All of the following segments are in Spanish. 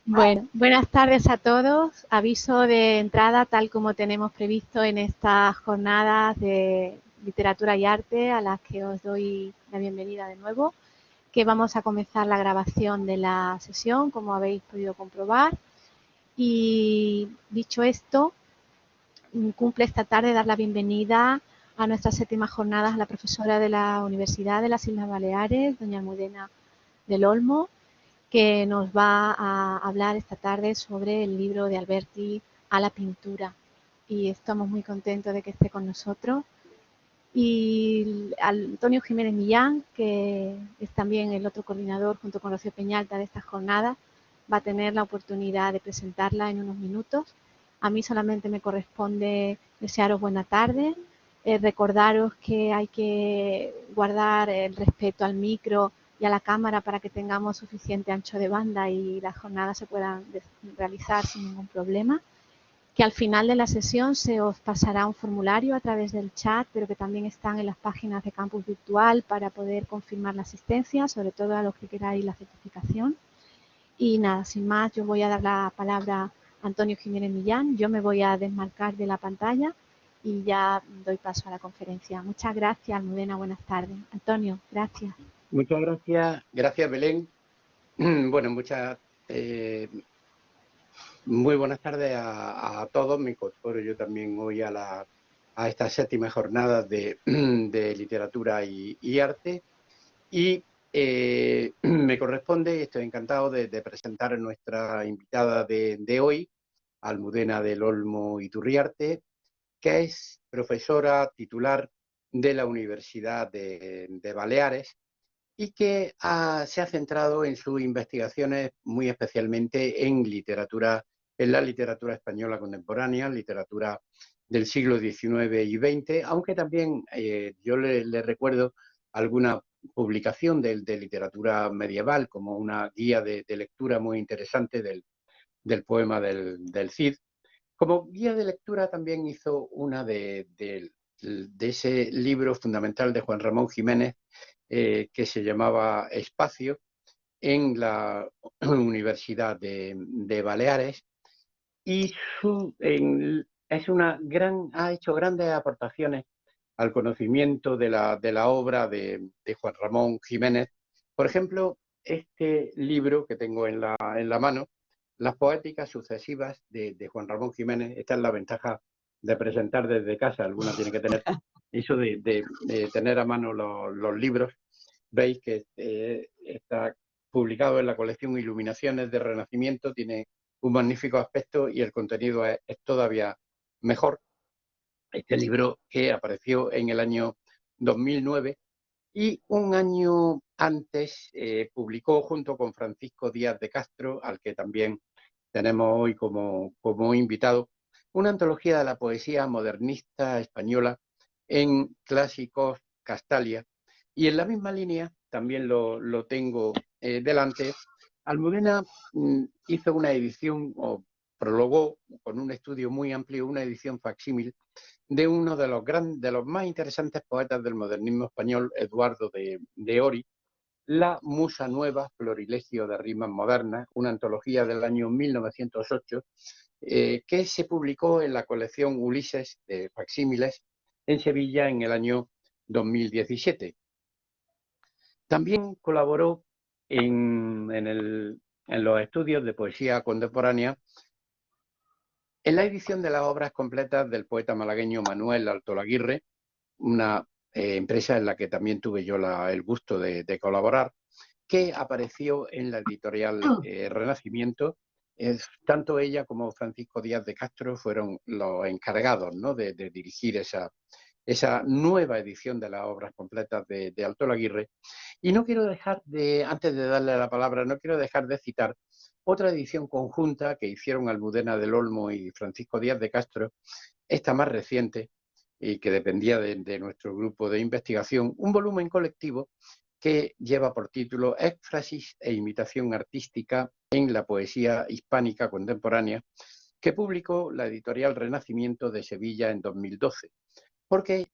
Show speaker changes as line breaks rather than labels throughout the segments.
Bueno, buenas tardes a todos. Aviso de entrada, tal como tenemos previsto en estas jornadas de literatura y arte, a las que os doy la bienvenida de nuevo, que vamos a comenzar la grabación de la sesión, como habéis podido comprobar. Y dicho esto, cumple esta tarde dar la bienvenida a nuestras séptimas jornadas a la profesora de la Universidad de las Islas Baleares, doña Almudena del Olmo, que nos va a hablar esta tarde sobre el libro de Alberti, A la pintura. Y estamos muy contentos de que esté con nosotros. Y Antonio Jiménez Millán, que es también el otro coordinador junto con Rocío Peñalta de esta jornada, va a tener la oportunidad de presentarla en unos minutos. A mí solamente me corresponde desearos buena tarde, recordaros que hay que guardar el respeto al micro y a la cámara para que tengamos suficiente ancho de banda y las jornadas se puedan realizar sin ningún problema. Que al final de la sesión se os pasará un formulario a través del chat, pero que también están en las páginas de Campus Virtual para poder confirmar la asistencia, sobre todo a los que queráis la certificación. Y nada, sin más, yo voy a dar la palabra a Antonio Jiménez Millán. Yo me voy a desmarcar de la pantalla y ya doy paso a la conferencia. Muchas gracias, Almudena. Buenas tardes. Antonio, gracias.
Muchas gracias. Gracias, Belén. Bueno, muy buenas tardes a todos. Me incorporo yo también hoy a estas séptimas jornadas de literatura y arte. Y me corresponde, estoy encantado de presentar a nuestra invitada de hoy, Almudena del Olmo Iturriarte, que es profesora titular de la Universidad de Baleares y que se ha centrado en sus investigaciones muy especialmente en la literatura española contemporánea, literatura del siglo XIX y XX, aunque también yo le recuerdo alguna publicación de literatura medieval, como una guía de lectura muy interesante del poema del Cid. Como guía de lectura también hizo una de ese libro fundamental de Juan Ramón Jiménez, que se llamaba Espacio, en la Universidad de Baleares, y ha hecho grandes aportaciones al conocimiento de la obra de Juan Ramón Jiménez. Por ejemplo, este libro que tengo en la mano, Las poéticas sucesivas de Juan Ramón Jiménez. Esta es la ventaja de presentar desde casa. Alguna tiene que tener eso de tener a mano los libros. Veis que está publicado en la colección Iluminaciones de Renacimiento, tiene un magnífico aspecto y el contenido es todavía mejor. Este libro que apareció en el año 2009 y un año antes publicó junto con Francisco Díaz de Castro, al que también tenemos hoy como invitado, una antología de la poesía modernista española en Clásicos Castalia. Y en la misma línea, también lo tengo delante, Almudena hizo una edición, o prologó con un estudio muy amplio, una edición facsímil de uno de los más interesantes poetas del modernismo español, Eduardo de Ori, La Musa Nueva, Florilegio de Rimas Modernas, una antología del año 1908, que se publicó en la colección Ulises de facsímiles en Sevilla en el año 2017. También colaboró en los estudios de poesía contemporánea en la edición de las obras completas del poeta malagueño Manuel Altolaguirre, una empresa en la que también tuve yo el gusto de colaborar, que apareció en la editorial Renacimiento. Tanto ella como Francisco Díaz de Castro fueron los encargados, ¿no?, de dirigir esa nueva edición de las obras completas de Altolaguirre. Y no quiero dejar antes de darle la palabra, no quiero dejar de citar otra edición conjunta que hicieron Almudena del Olmo y Francisco Díaz de Castro, esta más reciente, y que dependía de nuestro grupo de investigación, un volumen colectivo que lleva por título Éfrasis e imitación artística en la poesía hispánica contemporánea, que publicó la editorial Renacimiento de Sevilla en 2012, porque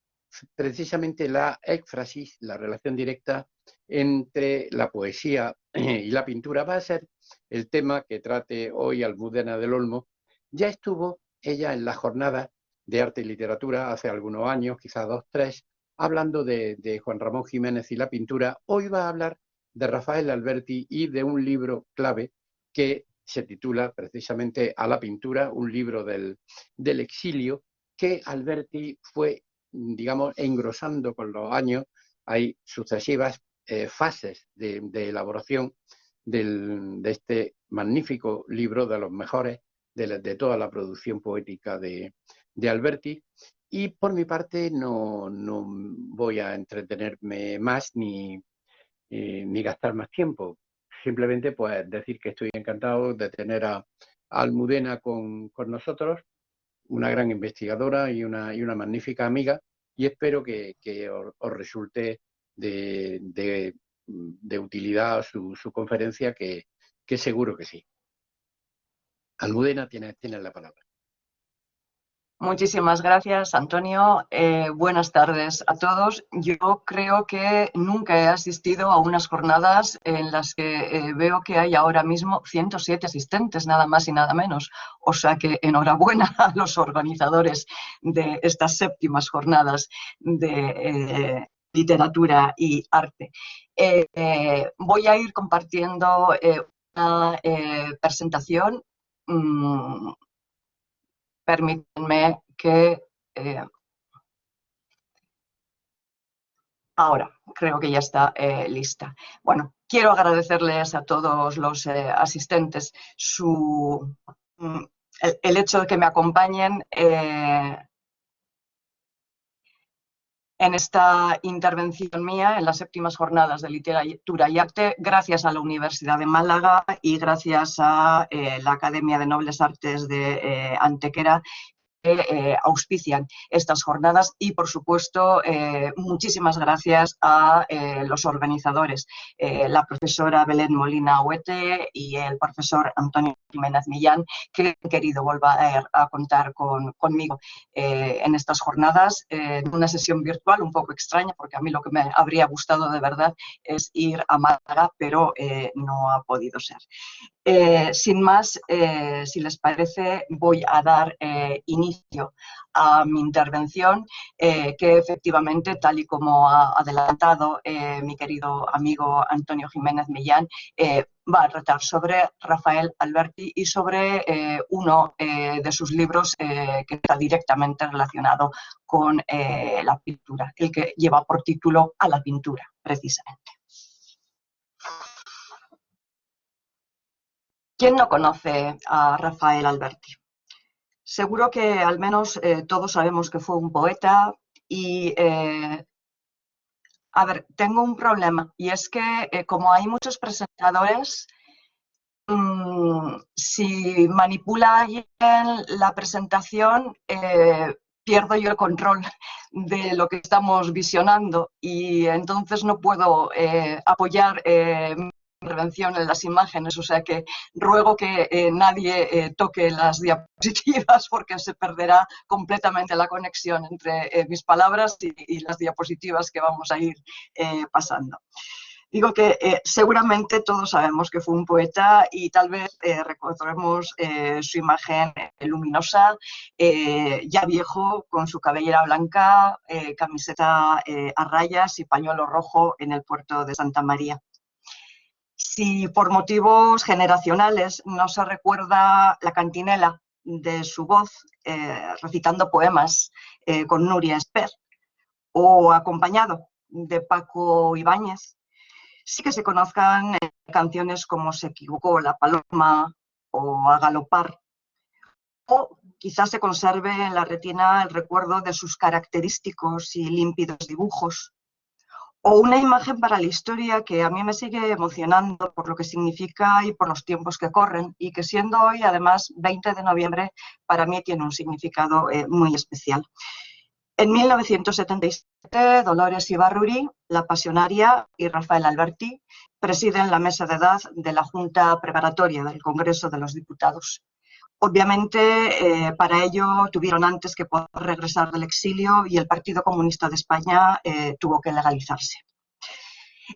precisamente la éfrasis, la relación directa entre la poesía y la pintura va a ser el tema que trate hoy Almudena del Olmo. Ya estuvo ella en las jornadas de arte y literatura hace algunos años, quizás 2, 3, hablando de Juan Ramón Jiménez y la pintura. Hoy va a hablar de Rafael Alberti y de un libro clave que se titula precisamente A la pintura, un libro del exilio que Alberti fue, digamos, engrosando con los años. Hay sucesivas fases de elaboración de este magnífico libro, de los mejores de toda la producción poética de Alberti. Y por mi parte no voy a entretenerme más ni gastar más tiempo. Simplemente pues decir que estoy encantado de tener a Almudena con nosotros, una gran investigadora y una magnífica amiga, y espero que os resulte de utilidad su conferencia, que seguro que sí. Almudena, tienes la palabra.
Muchísimas gracias, Antonio. Buenas tardes a todos. Yo creo que nunca he asistido a unas jornadas en las que veo que hay ahora mismo 107 asistentes, nada más y nada menos. O sea que enhorabuena a los organizadores de estas séptimas jornadas de literatura y arte. Voy a ir compartiendo una presentación. Permítanme que ahora creo que ya está lista. Bueno, quiero agradecerles a todos los asistentes el hecho de que me acompañen en esta intervención mía en las séptimas jornadas de literatura y arte, gracias a la Universidad de Málaga y gracias a la Academia de Nobles Artes de Antequera, auspician estas jornadas, y por supuesto muchísimas gracias a los organizadores, la profesora Belén Molina Huete y el profesor Antonio Jiménez Millán, que han querido volver a contar conmigo en estas jornadas, en una sesión virtual un poco extraña, porque a mí lo que me habría gustado de verdad es ir a Málaga, pero no ha podido ser. Sin más, si les parece, voy a dar inicio a mi intervención, que efectivamente, tal y como ha adelantado mi querido amigo Antonio Jiménez Millán, va a tratar sobre Rafael Alberti y sobre uno de sus libros que está directamente relacionado con la pintura, el que lleva por título A la pintura, precisamente. ¿Quién no conoce a Rafael Alberti? Seguro que al menos todos sabemos que fue un poeta y, a ver, tengo un problema, y es que como hay muchos presentadores, si manipula alguien la presentación, pierdo yo el control de lo que estamos visionando, y entonces no puedo apoyar mi intervención en las imágenes, o sea que ruego que nadie toque las diapositivas, porque se perderá completamente la conexión entre mis palabras y las diapositivas que vamos a ir pasando. Digo que seguramente todos sabemos que fue un poeta, y tal vez recordemos su imagen luminosa, ya viejo, con su cabellera blanca, camiseta a rayas y pañuelo rojo en el puerto de Santa María. Si por motivos generacionales no se recuerda la cantinela de su voz recitando poemas con Nuria Esper, o acompañado de Paco Ibáñez, sí que se conozcan canciones como Se equivocó la paloma o A galopar, o quizás se conserve en la retina el recuerdo de sus característicos y límpidos dibujos, o una imagen para la historia que a mí me sigue emocionando por lo que significa y por los tiempos que corren, y que, siendo hoy además 20 de noviembre, para mí tiene un significado muy especial. En 1977, Dolores Ibarruri, la Pasionaria, y Rafael Alberti presiden la mesa de edad de la Junta Preparatoria del Congreso de los Diputados. Obviamente, para ello tuvieron antes que poder regresar del exilio, y el Partido Comunista de España tuvo que legalizarse.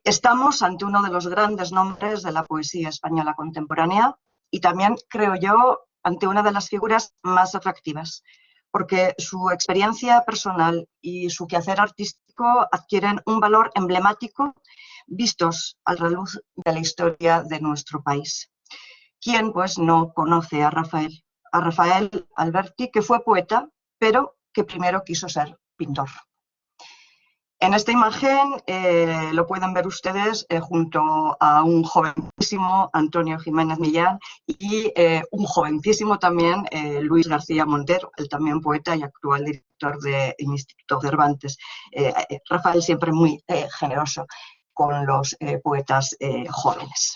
Estamos ante uno de los grandes nombres de la poesía española contemporánea y también, creo yo, ante una de las figuras más atractivas, porque su experiencia personal y su quehacer artístico adquieren un valor emblemático vistos a la luz de la historia de nuestro país. ¿Quién, pues, no conoce a Rafael? A Rafael Alberti, que fue poeta, pero que primero quiso ser pintor. En esta imagen lo pueden ver ustedes junto a un jovencísimo Antonio Jiménez Millán y un jovencísimo también Luis García Montero, el también poeta y actual director del Instituto Cervantes. Rafael siempre muy generoso con los poetas jóvenes.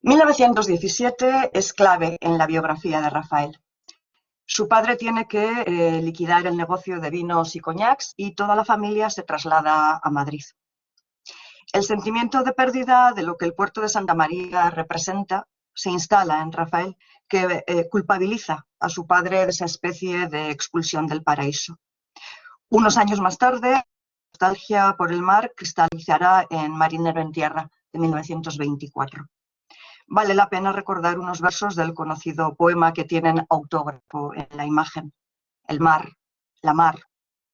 1917 es clave en la biografía de Rafael. Su padre tiene que liquidar el negocio de vinos y coñacs y toda la familia se traslada a Madrid. El sentimiento de pérdida de lo que el puerto de Santa María representa se instala en Rafael, que culpabiliza a su padre de esa especie de expulsión del paraíso. Unos años más tarde, la nostalgia por el mar cristalizará en Marinero en tierra, de 1924. Vale la pena recordar unos versos del conocido poema que tienen autógrafo en la imagen. El mar,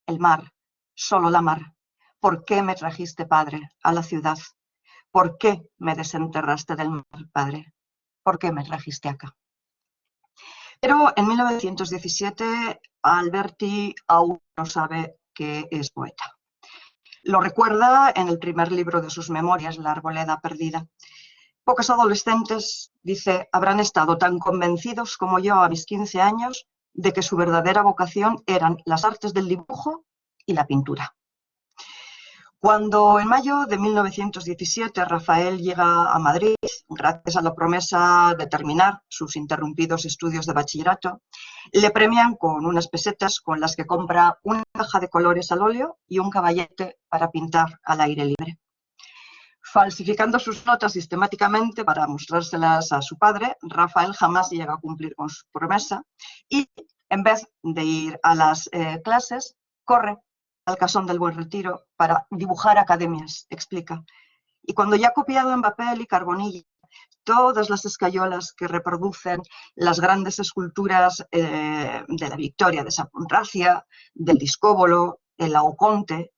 el mar, solo la mar. ¿Por qué me trajiste, padre, a la ciudad? ¿Por qué me desenterraste del mar, padre? ¿Por qué me trajiste acá? Pero en 1917 Alberti aún no sabe que es poeta. Lo recuerda en el primer libro de sus memorias, La arboleda perdida. Pocos adolescentes, dice, habrán estado tan convencidos como yo a mis 15 años de que su verdadera vocación eran las artes del dibujo y la pintura. Cuando en mayo de 1917 Rafael llega a Madrid, gracias a la promesa de terminar sus interrumpidos estudios de bachillerato, le premian con unas pesetas con las que compra una caja de colores al óleo y un caballete para pintar al aire libre. Falsificando sus notas sistemáticamente para mostrárselas a su padre, Rafael jamás llega a cumplir con su promesa y, en vez de ir a las clases, corre al Casón del Buen Retiro para dibujar academias, explica. Y cuando ya ha copiado en papel y carbonilla todas las escayolas que reproducen las grandes esculturas de la Victoria de Sapuntracia, del Discóbolo, el Laoconte,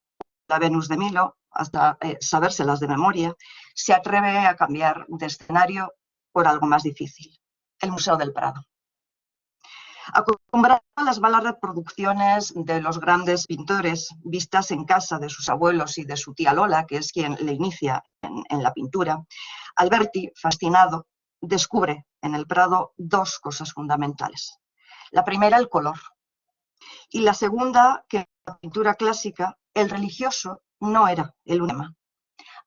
la Venus de Milo, hasta sabérselas de memoria, se atreve a cambiar de escenario por algo más difícil, el Museo del Prado. Acostumbrado a las malas reproducciones de los grandes pintores vistas en casa de sus abuelos y de su tía Lola, que es quien le inicia en la pintura, Alberti, fascinado, descubre en el Prado dos cosas fundamentales. La primera, el color. Y la segunda, que en la pintura clásica, el religioso no era el único tema.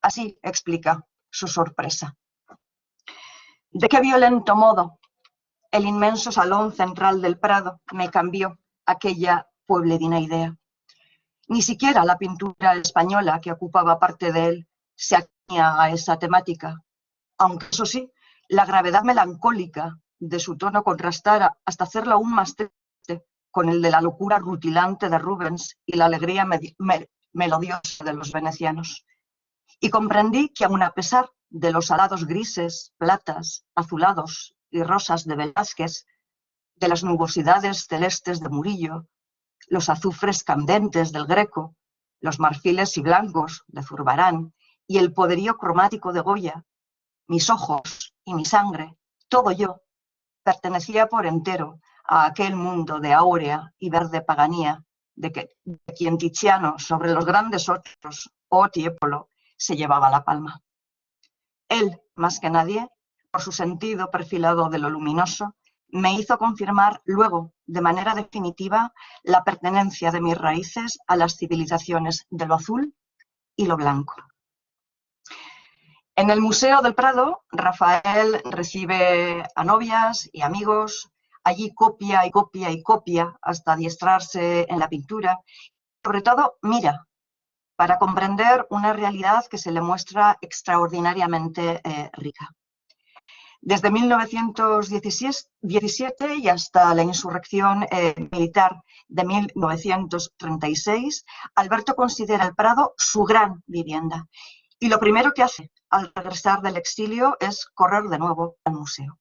Así explica su sorpresa. ¿De qué violento modo el inmenso salón central del Prado me cambió aquella pueblerina idea? Ni siquiera la pintura española que ocupaba parte de él se atenía a esa temática, aunque eso sí, la gravedad melancólica de su tono contrastara hasta hacerlo aún más triste con el de la locura rutilante de Rubens y la alegría melodiosa de los venecianos. Y comprendí que aun a pesar de los alados grises, platas, azulados y rosas de Velázquez, de las nubosidades celestes de Murillo, los azufres candentes del Greco, los marfiles y blancos de Zurbarán y el poderío cromático de Goya, mis ojos y mi sangre, todo yo, pertenecía por entero a aquel mundo de áurea y verde paganía de quien Tiziano, sobre los grandes otros, o Tiepolo, se llevaba la palma. Él, más que nadie, por su sentido perfilado de lo luminoso, me hizo confirmar luego, de manera definitiva, la pertenencia de mis raíces a las civilizaciones de lo azul y lo blanco. En el Museo del Prado, Rafael recibe a novias y amigos, allí copia y copia y copia hasta adiestrarse en la pintura, y sobre todo mira, para comprender una realidad que se le muestra extraordinariamente rica. Desde 1917 y hasta la insurrección militar de 1936, Alberto considera el Prado su gran vivienda. Y lo primero que hace al regresar del exilio es correr de nuevo al museo.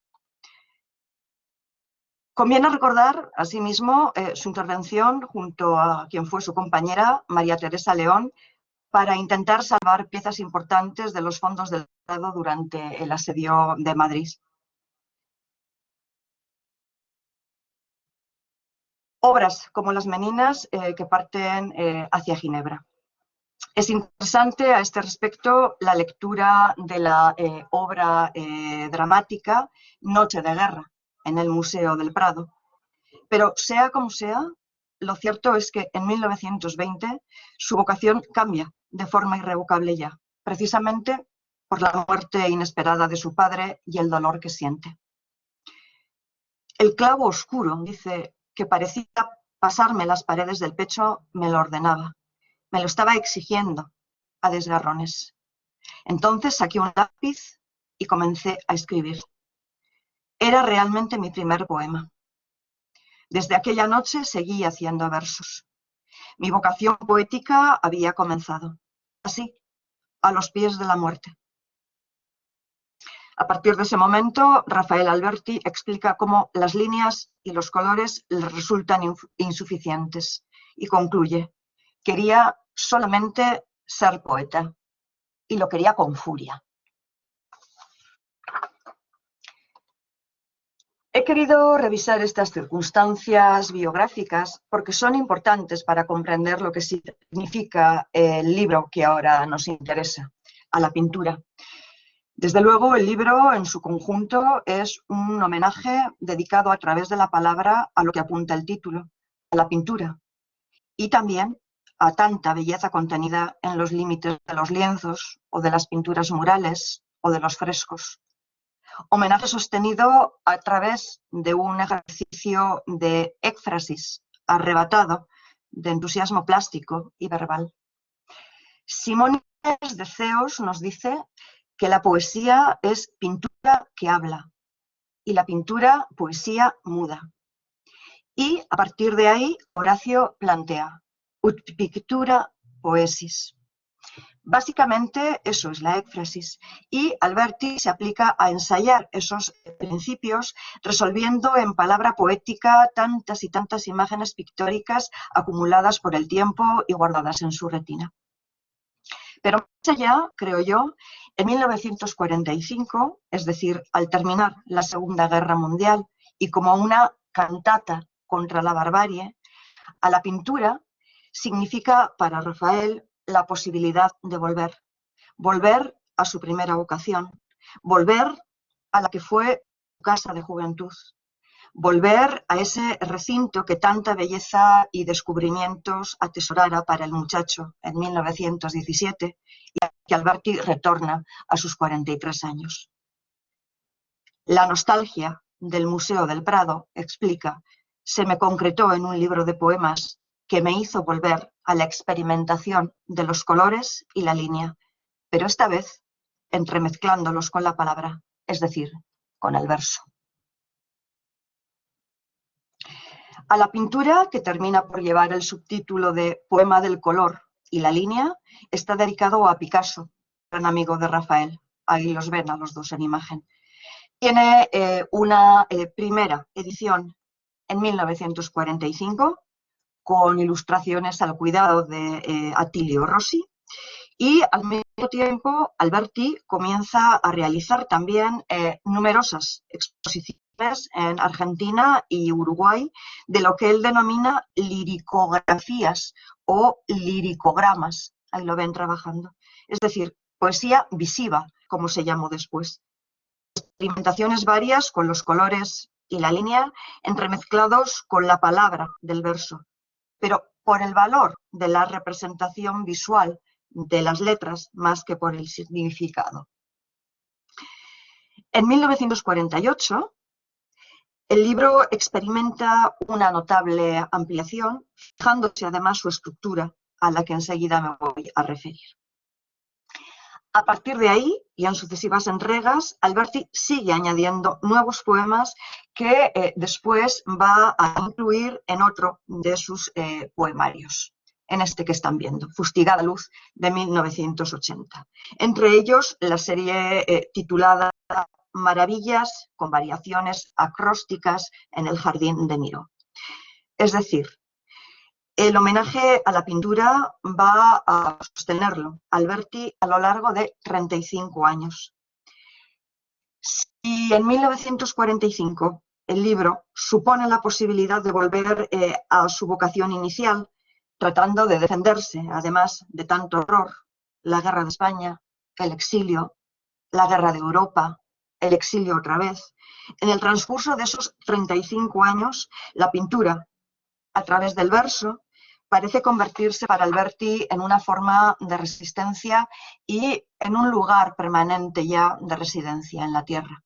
Conviene recordar, asimismo, su intervención junto a quien fue su compañera, María Teresa León, para intentar salvar piezas importantes de los fondos del Prado durante el asedio de Madrid. Obras como Las Meninas que parten hacia Ginebra. Es interesante a este respecto la lectura de la obra dramática Noche de Guerra en el Museo del Prado. Pero sea como sea, lo cierto es que en 1920 su vocación cambia de forma irrevocable ya, precisamente por la muerte inesperada de su padre y el dolor que siente. El clavo oscuro, dice, que parecía pasarme las paredes del pecho, me lo ordenaba, me lo estaba exigiendo a desgarrones. Entonces saqué un lápiz y comencé a escribir. Era realmente mi primer poema. Desde aquella noche seguí haciendo versos. Mi vocación poética había comenzado, así, a los pies de la muerte. A partir de ese momento, Rafael Alberti explica cómo las líneas y los colores le resultan insuficientes y concluye: quería solamente ser poeta y lo quería con furia. He querido revisar estas circunstancias biográficas porque son importantes para comprender lo que significa el libro que ahora nos interesa, a la pintura. Desde luego, el libro en su conjunto es un homenaje dedicado a través de la palabra a lo que apunta el título, a la pintura, y también a tanta belleza contenida en los límites de los lienzos o de las pinturas murales o de los frescos. Homenaje sostenido a través de un ejercicio de éfrasis arrebatado, de entusiasmo plástico y verbal. Simónides de Ceos nos dice que la poesía es pintura que habla y la pintura poesía muda. Y a partir de ahí Horacio plantea ut pictura poesis. Básicamente eso es la éfrasis y Alberti se aplica a ensayar esos principios resolviendo en palabra poética tantas y tantas imágenes pictóricas acumuladas por el tiempo y guardadas en su retina. Pero más allá, creo yo, en 1945, es decir, al terminar la Segunda Guerra Mundial y como una cantata contra la barbarie, a la pintura significa para Rafael la posibilidad de volver a su primera vocación, volver a la que fue su casa de juventud, volver a ese recinto que tanta belleza y descubrimientos atesorara para el muchacho en 1917 y a que Alberti retorna a sus 43 años. La nostalgia del Museo del Prado, explica, se me concretó en un libro de poemas que me hizo volver a la experimentación de los colores y la línea, pero esta vez entremezclándolos con la palabra, es decir, con el verso. A la pintura, que termina por llevar el subtítulo de Poema del color y la línea, está dedicado a Picasso, gran amigo de Rafael. Ahí los ven a los dos en imagen. Tiene una primera edición en 1945 con ilustraciones al cuidado de Attilio Rossi y al mismo tiempo Alberti comienza a realizar también numerosas exposiciones en Argentina y Uruguay de lo que él denomina liricografías o liricogramas. Ahí lo ven trabajando. Es decir, poesía visiva, como se llamó después. Experimentaciones varias con los colores y la línea entremezclados con la palabra del verso, pero por el valor de la representación visual de las letras más que por el significado. En 1948, el libro experimenta una notable ampliación, fijándose además su estructura, a la que enseguida me voy a referir. A partir de ahí, y en sucesivas entregas, Alberti sigue añadiendo nuevos poemas que después va a incluir en otro de sus poemarios, en este que están viendo, Fustigada luz, de 1980. Entre ellos, la serie titulada Maravillas con variaciones acrósticas en el jardín de Miró. Es decir, el homenaje a la pintura va a sostenerlo Alberti a lo largo de 35 años. Si en 1945 el libro supone la posibilidad de volver a su vocación inicial, tratando de defenderse, además de tanto horror, la guerra de España, el exilio, la guerra de Europa, el exilio otra vez, en el transcurso de esos 35 años, la pintura, a través del verso, parece convertirse para Alberti en una forma de resistencia y en un lugar permanente ya de residencia en la tierra.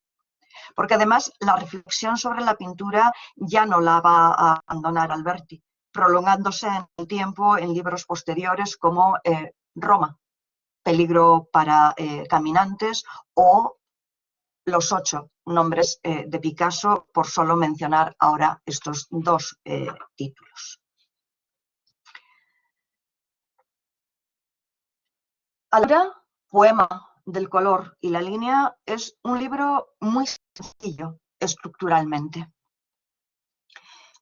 Porque además la reflexión sobre la pintura ya no la va a abandonar Alberti, prolongándose en el tiempo en libros posteriores como Roma, peligro para caminantes, o Los 8 nombres de Picasso, por solo mencionar ahora estos dos títulos. Ahora, Poema del color y la línea es un libro muy sencillo estructuralmente.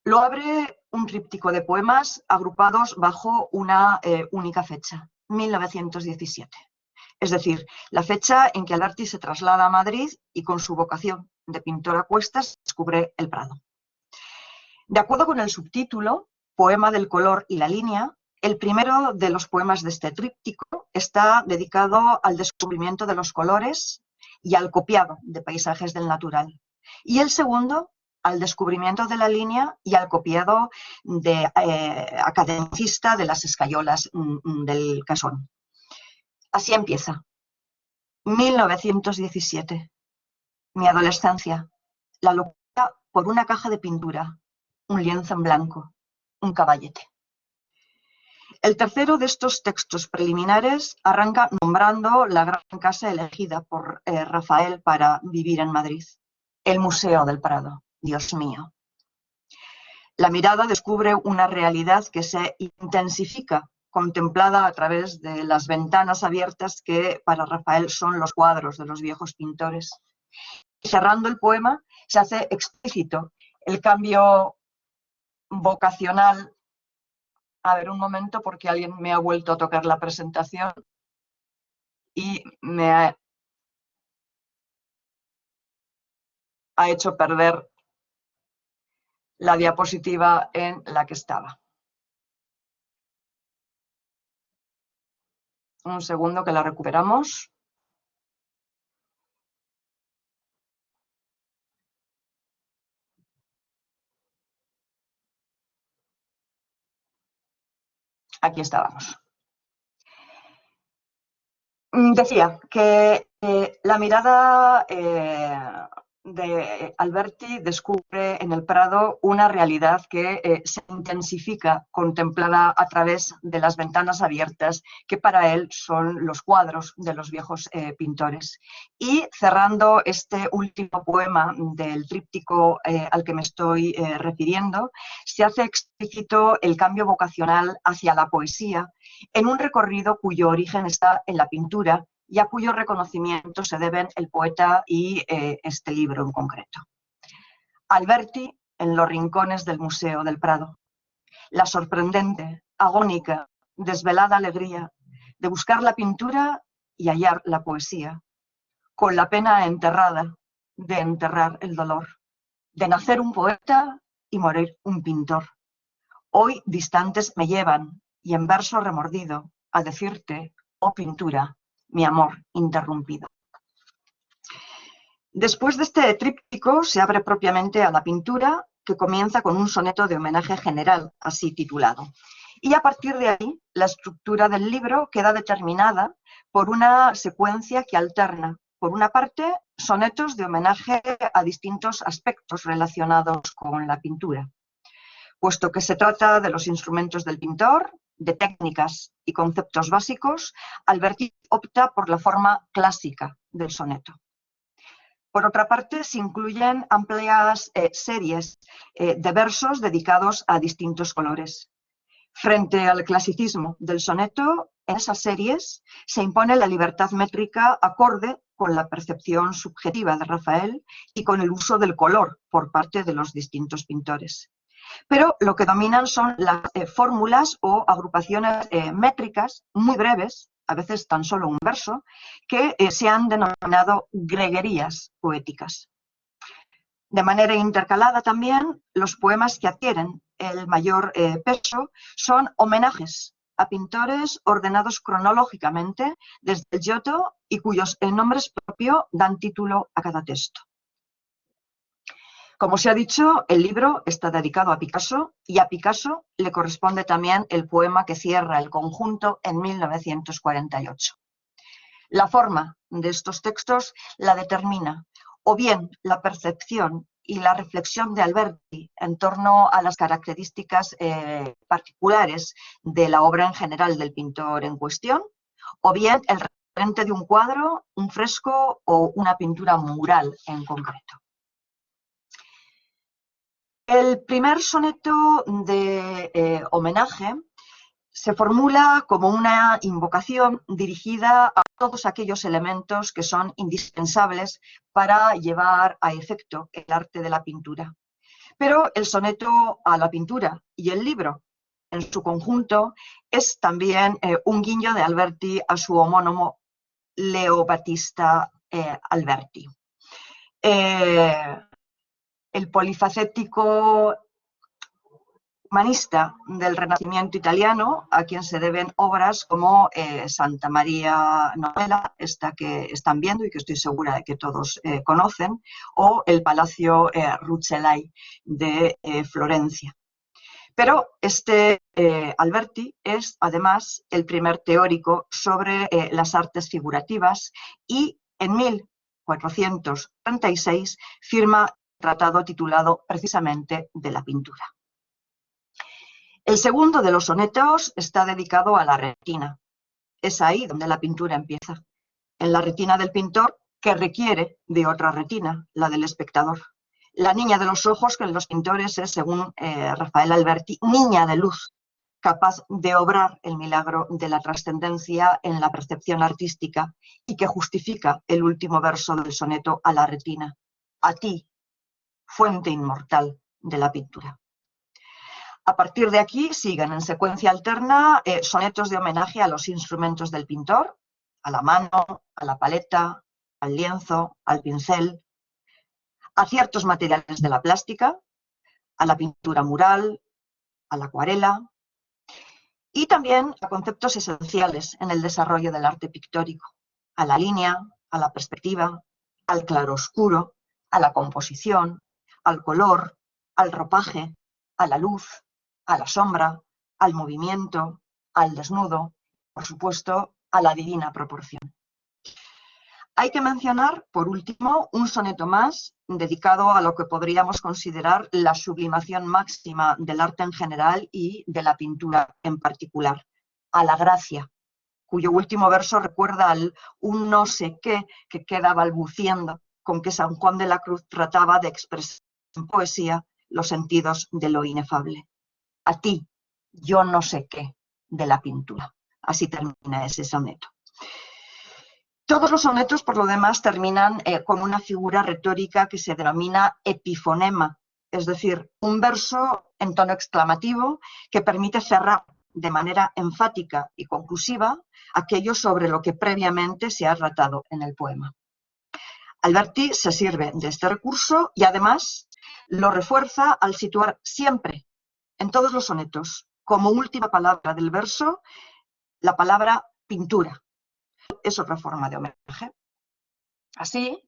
Lo abre un tríptico de poemas agrupados bajo una única fecha, 1917. Es decir, la fecha en que Alberti se traslada a Madrid y con su vocación de pintor a cuestas descubre el Prado. De acuerdo con el subtítulo, Poema del color y la línea, el primero de los poemas de este tríptico está dedicado al descubrimiento de los colores y al copiado de paisajes del natural. Y el segundo, al descubrimiento de la línea y al copiado de academicista de las escayolas del Casón. Así empieza. 1917. Mi adolescencia. La locura por una caja de pintura, un lienzo en blanco, un caballete. El tercero de estos textos preliminares arranca nombrando la gran casa elegida por Rafael para vivir en Madrid, el Museo del Prado. Dios mío. La mirada descubre una realidad que se intensifica, contemplada a través de las ventanas abiertas que para Rafael son los cuadros de los viejos pintores. Y cerrando el poema, se hace explícito el cambio vocacional. A ver, un momento, porque alguien me ha vuelto a tocar la presentación y me ha hecho perder la diapositiva en la que estaba. Un segundo que la recuperamos. Aquí estábamos. Decía que la mirada de Alberti descubre en el Prado una realidad que se intensifica, contemplada a través de las ventanas abiertas, que para él son los cuadros de los viejos pintores. Y cerrando este último poema del tríptico al que me estoy refiriendo, se hace explícito el cambio vocacional hacia la poesía en un recorrido cuyo origen está en la pintura y a cuyo reconocimiento se deben el poeta y este libro en concreto. Alberti en los rincones del Museo del Prado. La sorprendente, agónica, desvelada alegría de buscar la pintura y hallar la poesía, con la pena enterrada de enterrar el dolor, de nacer un poeta y morir un pintor. Hoy distantes me llevan, y en verso remordido, a decirte, oh pintura, mi amor interrumpido. Después de este tríptico se abre propiamente a la pintura, que comienza con un soneto de homenaje general, así titulado. Y a partir de ahí, la estructura del libro queda determinada por una secuencia que alterna, por una parte, sonetos de homenaje a distintos aspectos relacionados con la pintura, puesto que se trata de los instrumentos del pintor, de técnicas y conceptos básicos, Alberti opta por la forma clásica del soneto. Por otra parte, se incluyen amplias series de versos dedicados a distintos colores. Frente al clasicismo del soneto, en esas series se impone la libertad métrica acorde con la percepción subjetiva de Rafael y con el uso del color por parte de los distintos pintores. Pero lo que dominan son las fórmulas o agrupaciones métricas muy breves, a veces tan solo un verso, que se han denominado greguerías poéticas. De manera intercalada también, los poemas que adquieren el mayor peso son homenajes a pintores ordenados cronológicamente desde el Giotto y cuyos nombres propios dan título a cada texto. Como se ha dicho, el libro está dedicado a Picasso y a Picasso le corresponde también el poema que cierra el conjunto en 1948. La forma de estos textos la determina o bien la percepción y la reflexión de Alberti en torno a las características particulares de la obra en general del pintor en cuestión, o bien el referente de un cuadro, un fresco o una pintura mural en concreto. El primer soneto de homenaje se formula como una invocación dirigida a todos aquellos elementos que son indispensables para llevar a efecto el arte de la pintura. Pero el soneto a la pintura y el libro en su conjunto es también un guiño de Alberti a su homónimo Leo Battista Alberti. El polifacético humanista del Renacimiento italiano, a quien se deben obras como Santa María Novella, esta que están viendo y que estoy segura de que todos conocen, o el Palacio Rucellai de Florencia. Pero Alberti es además el primer teórico sobre las artes figurativas y en 1436 firma un tratado titulado precisamente de la pintura. El segundo de los sonetos está dedicado a la retina. Es ahí donde la pintura empieza, en la retina del pintor, que requiere de otra retina, la del espectador. La niña de los ojos que en los pintores es, según Rafael Alberti, niña de luz, capaz de obrar el milagro de la trascendencia en la percepción artística y que justifica el último verso del soneto a la retina. A ti, fuente inmortal de la pintura. A partir de aquí siguen en secuencia alterna sonetos de homenaje a los instrumentos del pintor, a la mano, a la paleta, al lienzo, al pincel, a ciertos materiales de la plástica, a la pintura mural, a la acuarela y también a conceptos esenciales en el desarrollo del arte pictórico, a la línea, a la perspectiva, al claroscuro, a la composición, al color, al ropaje, a la luz, a la sombra, al movimiento, al desnudo, por supuesto, a la divina proporción. Hay que mencionar, por último, un soneto más dedicado a lo que podríamos considerar la sublimación máxima del arte en general y de la pintura en particular, a la gracia, cuyo último verso recuerda al un no sé qué que queda balbuciendo con que San Juan de la Cruz trataba de expresar en poesía los sentidos de lo inefable. A ti, yo no sé qué de la pintura. Así termina ese soneto. Todos los sonetos, por lo demás, terminan con una figura retórica que se denomina epifonema, es decir, un verso en tono exclamativo que permite cerrar de manera enfática y conclusiva aquello sobre lo que previamente se ha tratado en el poema. Alberti se sirve de este recurso y además lo refuerza al situar siempre, en todos los sonetos, como última palabra del verso, la palabra pintura. Es otra forma de homenaje. Así,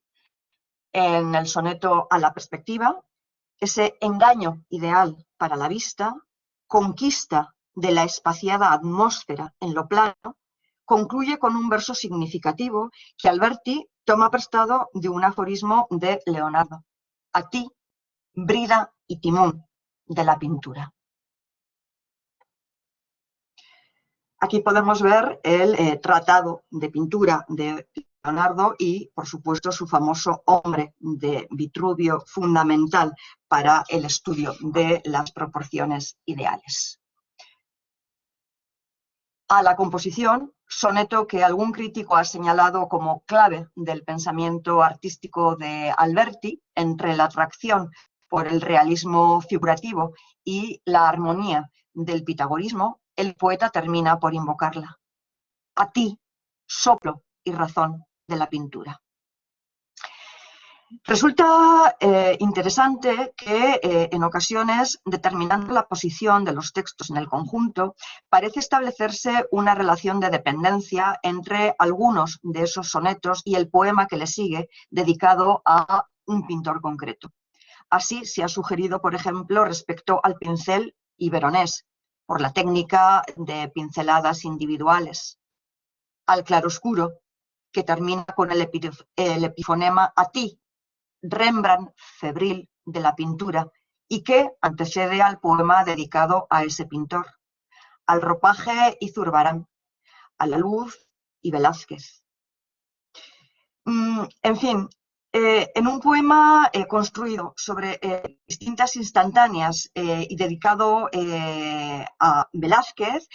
en el soneto a la perspectiva, ese engaño ideal para la vista, conquista de la espaciada atmósfera en lo plano, concluye con un verso significativo que Alberti toma prestado de un aforismo de Leonardo. A ti, brida y timón de la pintura. Aquí podemos ver el tratado de pintura de Leonardo y, por supuesto, su famoso hombre de Vitruvio, fundamental para el estudio de las proporciones ideales. A la composición, soneto que algún crítico ha señalado como clave del pensamiento artístico de Alberti, entre la atracción por el realismo figurativo y la armonía del pitagorismo, el poeta termina por invocarla. A ti, soplo y razón de la pintura. Resulta interesante que en ocasiones, determinando la posición de los textos en el conjunto, parece establecerse una relación de dependencia entre algunos de esos sonetos y el poema que le sigue, dedicado a un pintor concreto. Así se ha sugerido, por ejemplo, respecto al pincel y veronés, por la técnica de pinceladas individuales, al claroscuro, que termina con el epifonema a ti, Rembrandt febril de la pintura, y que antecede al poema dedicado a ese pintor, al ropaje y Zurbarán, a la luz y Velázquez. En fin, en un poema construido sobre distintas instantáneas y dedicado a Velázquez,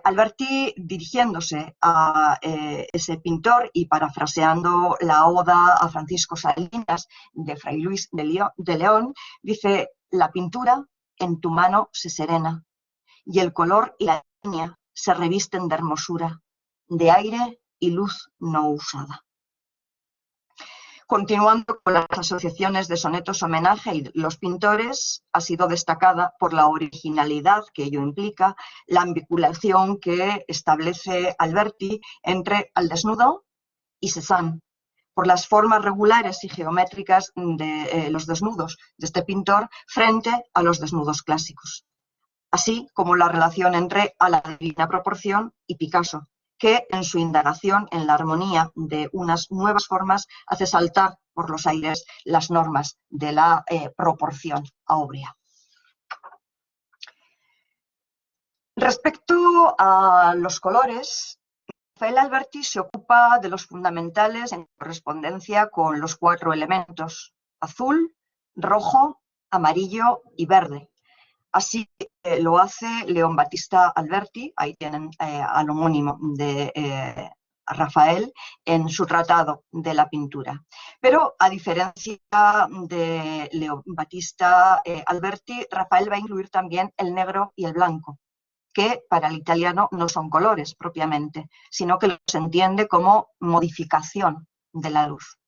Alberti, dirigiéndose a ese pintor y parafraseando la oda a Francisco Salinas de Fray Luis de León, dice: la pintura en tu mano se serena y el color y la línea se revisten de hermosura, de aire y luz no usada. Continuando con las asociaciones de sonetos homenaje y los pintores, ha sido destacada por la originalidad que ello implica, la ambigulación que establece Alberti entre al desnudo y Cézanne, por las formas regulares y geométricas de los desnudos de este pintor frente a los desnudos clásicos, así como la relación entre A la divina proporción y Picasso, que en su indagación en la armonía de unas nuevas formas hace saltar por los aires las normas de la proporción áurea. Respecto a los colores, Rafael Alberti se ocupa de los fundamentales en correspondencia con los 4 elementos: azul, rojo, amarillo y verde. Así lo hace León Battista Alberti, ahí tienen al homónimo de Rafael, en su tratado de la pintura. Pero a diferencia de León Battista Alberti, Rafael va a incluir también el negro y el blanco, que para el italiano no son colores propiamente, sino que los entiende como modificación de la luz.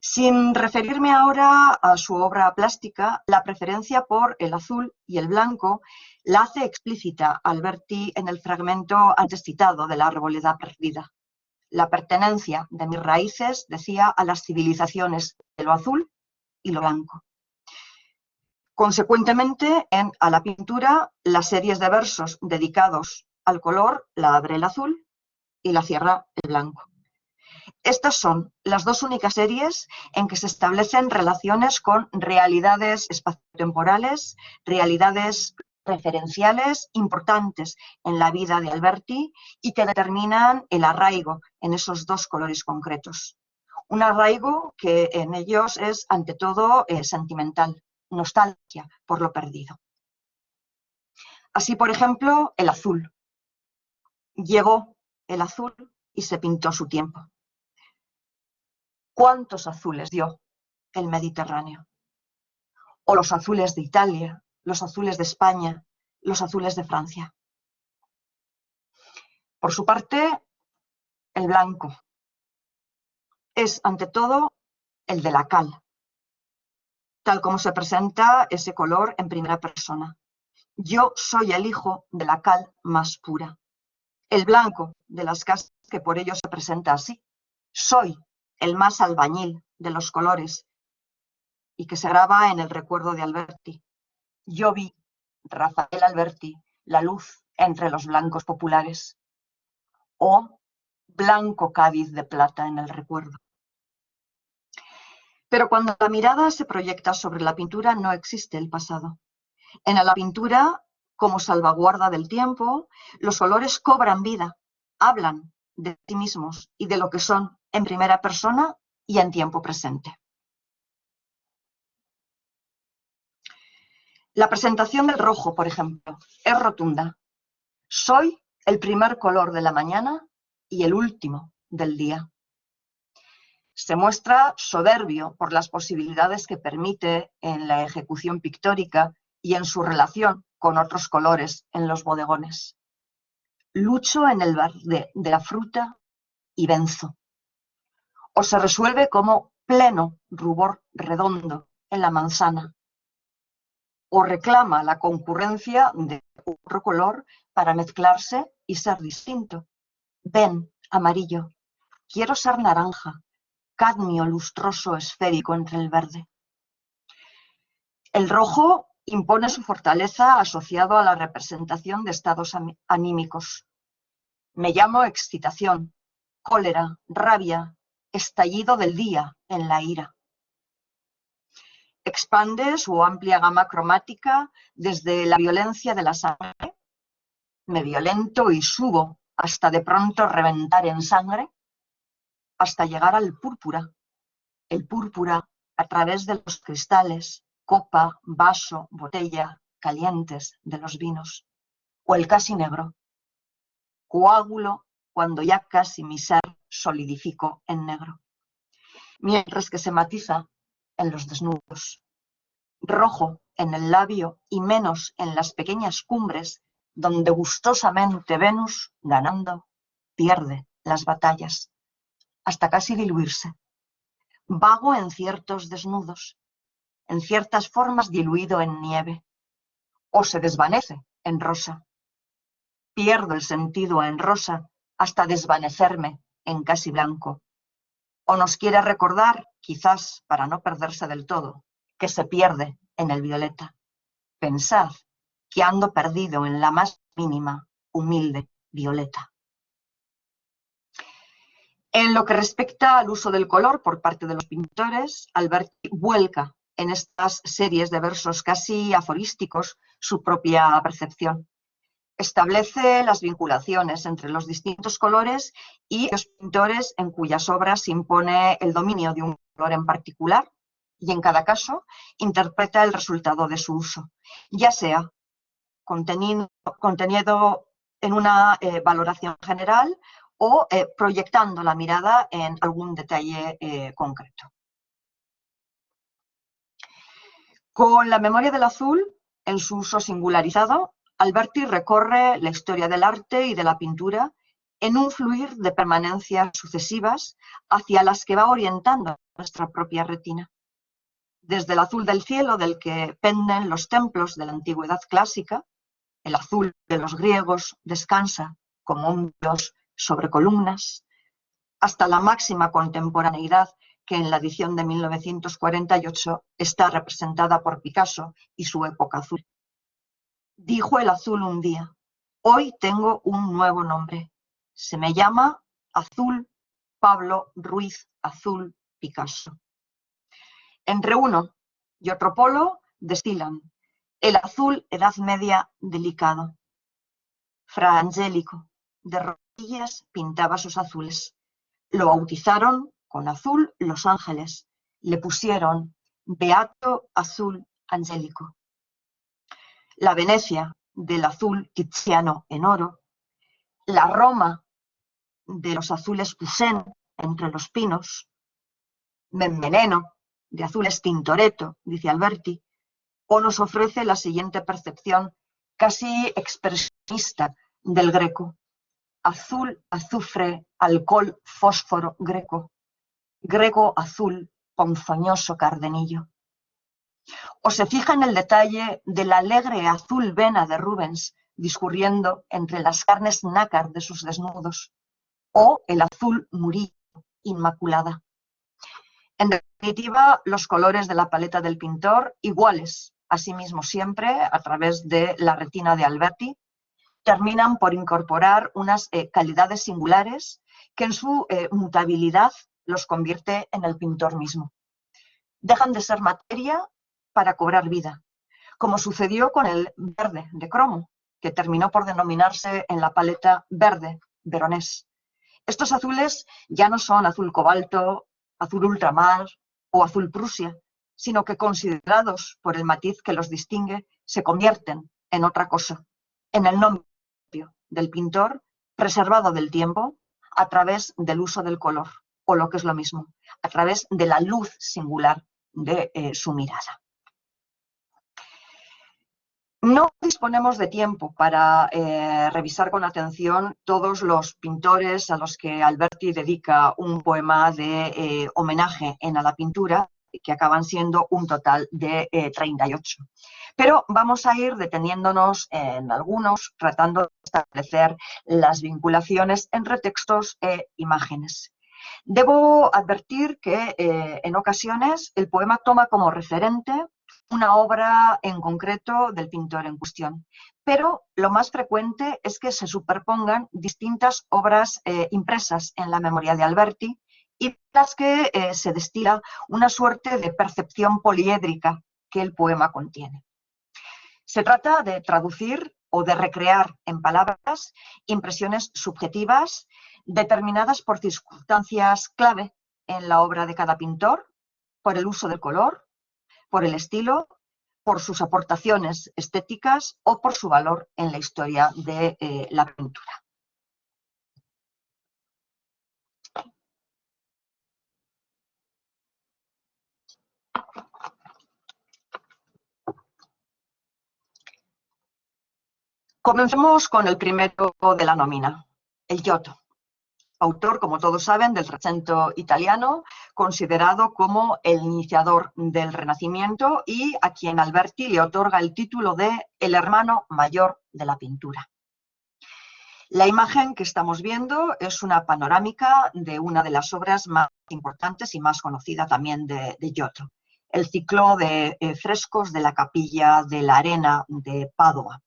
Sin referirme ahora a su obra plástica, la preferencia por el azul y el blanco la hace explícita Alberti en el fragmento antes citado de La Arboleda Perdida. La pertenencia de mis raíces, decía, a las civilizaciones de lo azul y lo blanco. Consecuentemente, a la pintura, las series de versos dedicados al color la abre el azul y la cierra el blanco. Estas son las dos únicas series en que se establecen relaciones con realidades espaciotemporales, realidades referenciales importantes en la vida de Alberti y que determinan el arraigo en esos dos colores concretos. Un arraigo que en ellos es, ante todo, sentimental, nostalgia por lo perdido. Así, por ejemplo, el azul. Llegó el azul y se pintó su tiempo. ¿Cuántos azules dio el Mediterráneo? O los azules de Italia, los azules de España, los azules de Francia. Por su parte, el blanco es, ante todo, el de la cal, tal como se presenta ese color en primera persona. Yo soy el hijo de la cal más pura. El blanco de las casas, que por ello se presenta así. Soy el más albañil de los colores, y que se graba en el recuerdo de Alberti. Yo vi, Rafael Alberti, la luz entre los blancos populares. O blanco Cádiz de plata en el recuerdo. Pero cuando la mirada se proyecta sobre la pintura no existe el pasado. En la pintura como salvaguarda del tiempo, los colores cobran vida, hablan de sí mismos y de lo que son en primera persona y en tiempo presente. La presentación del rojo, por ejemplo, es rotunda. Soy el primer color de la mañana y el último del día. Se muestra soberbio por las posibilidades que permite en la ejecución pictórica y en su relación con otros colores en los bodegones. Lucho en el verde de la fruta y venzo. O se resuelve como pleno rubor redondo en la manzana. O reclama la concurrencia de otro color para mezclarse y ser distinto. Ven, amarillo, quiero ser naranja, cadmio lustroso esférico entre el verde. El rojo impone su fortaleza asociado a la representación de estados anímicos. Me llamo excitación, cólera, rabia, estallido del día en la ira. Expande su amplia gama cromática desde la violencia de la sangre, me violento y subo hasta de pronto reventar en sangre, hasta llegar al púrpura. El púrpura a través de los cristales, copa, vaso, botella, calientes de los vinos. O el casi negro, coágulo cuando ya casi mi ser solidifico en negro. Mientras que se matiza en los desnudos. Rojo en el labio y menos en las pequeñas cumbres donde gustosamente Venus, ganando, pierde las batallas, hasta casi diluirse. Vago en ciertos desnudos, en ciertas formas diluido en nieve, o se desvanece en rosa. Pierdo el sentido en rosa hasta desvanecerme en casi blanco. O nos quiere recordar, quizás para no perderse del todo, que se pierde en el violeta. Pensad que ando perdido en la más mínima, humilde violeta. En lo que respecta al uso del color por parte de los pintores, Alberti vuelca en estas series de versos casi aforísticos su propia percepción. Establece las vinculaciones entre los distintos colores y los pintores en cuyas obras se impone el dominio de un color en particular y en cada caso interpreta el resultado de su uso, ya sea contenido en una valoración general o proyectando la mirada en algún detalle concreto. Con la memoria del azul, en su uso singularizado, Alberti recorre la historia del arte y de la pintura en un fluir de permanencias sucesivas hacia las que va orientando nuestra propia retina. Desde el azul del cielo del que penden los templos de la antigüedad clásica, el azul de los griegos descansa como un dios sobre columnas, hasta la máxima contemporaneidad que en la edición de 1948 está representada por Picasso y su época azul. Dijo el azul un día, hoy tengo un nuevo nombre, se me llama Azul Pablo Ruiz Azul Picasso. Entre uno y otro polo destilan el azul edad media delicado. Fra Angelico, de rodillas, pintaba sus azules. Lo bautizaron con azul los ángeles. Le pusieron Beato Azul Angelico. La Venecia del azul tiziano en oro. La Roma de los azules Poussin entre los pinos. Me enveneno de azules Tintoretto, dice Alberti, o nos ofrece la siguiente percepción casi expresionista del Greco. Azul, azufre, alcohol, fósforo, Greco. Greco azul, ponzoñoso cardenillo. O se fija en el detalle de la alegre azul vena de Rubens discurriendo entre las carnes nácar de sus desnudos, o el azul murillo, inmaculada. En definitiva, los colores de la paleta del pintor, iguales asimismo siempre a través de la retina de Alberti, terminan por incorporar unas calidades singulares que en su mutabilidad los convierte en el pintor mismo. Dejan de ser materia para cobrar vida, como sucedió con el verde de cromo, que terminó por denominarse en la paleta verde veronés. Estos azules ya no son azul cobalto, azul ultramar o azul Prusia, sino que considerados por el matiz que los distingue, se convierten en otra cosa, en el nombre del pintor preservado del tiempo a través del uso del color, o lo que es lo mismo, a través de la luz singular de su mirada. No disponemos de tiempo para revisar con atención todos los pintores a los que Alberti dedica un poema de homenaje en A la pintura, que acaban siendo un total de 38. Pero vamos a ir deteniéndonos en algunos, tratando de establecer las vinculaciones entre textos e imágenes. Debo advertir que en ocasiones el poema toma como referente una obra en concreto del pintor en cuestión, pero lo más frecuente es que se superpongan distintas obras impresas en la memoria de Alberti y de las que se destila una suerte de percepción poliédrica que el poema contiene. Se trata de traducir o de recrear en palabras impresiones subjetivas determinadas por circunstancias clave en la obra de cada pintor, por el uso del color, por el estilo, por sus aportaciones estéticas o por su valor en la historia de la pintura. Comencemos con el primero de la nómina, el Giotto. Autor, como todos saben, del Trecento italiano, considerado como el iniciador del Renacimiento y a quien Alberti le otorga el título de el hermano mayor de la pintura. La imagen que estamos viendo es una panorámica de una de las obras más importantes y más conocida también de Giotto, el ciclo de frescos de la Capilla de la Arena de Padua,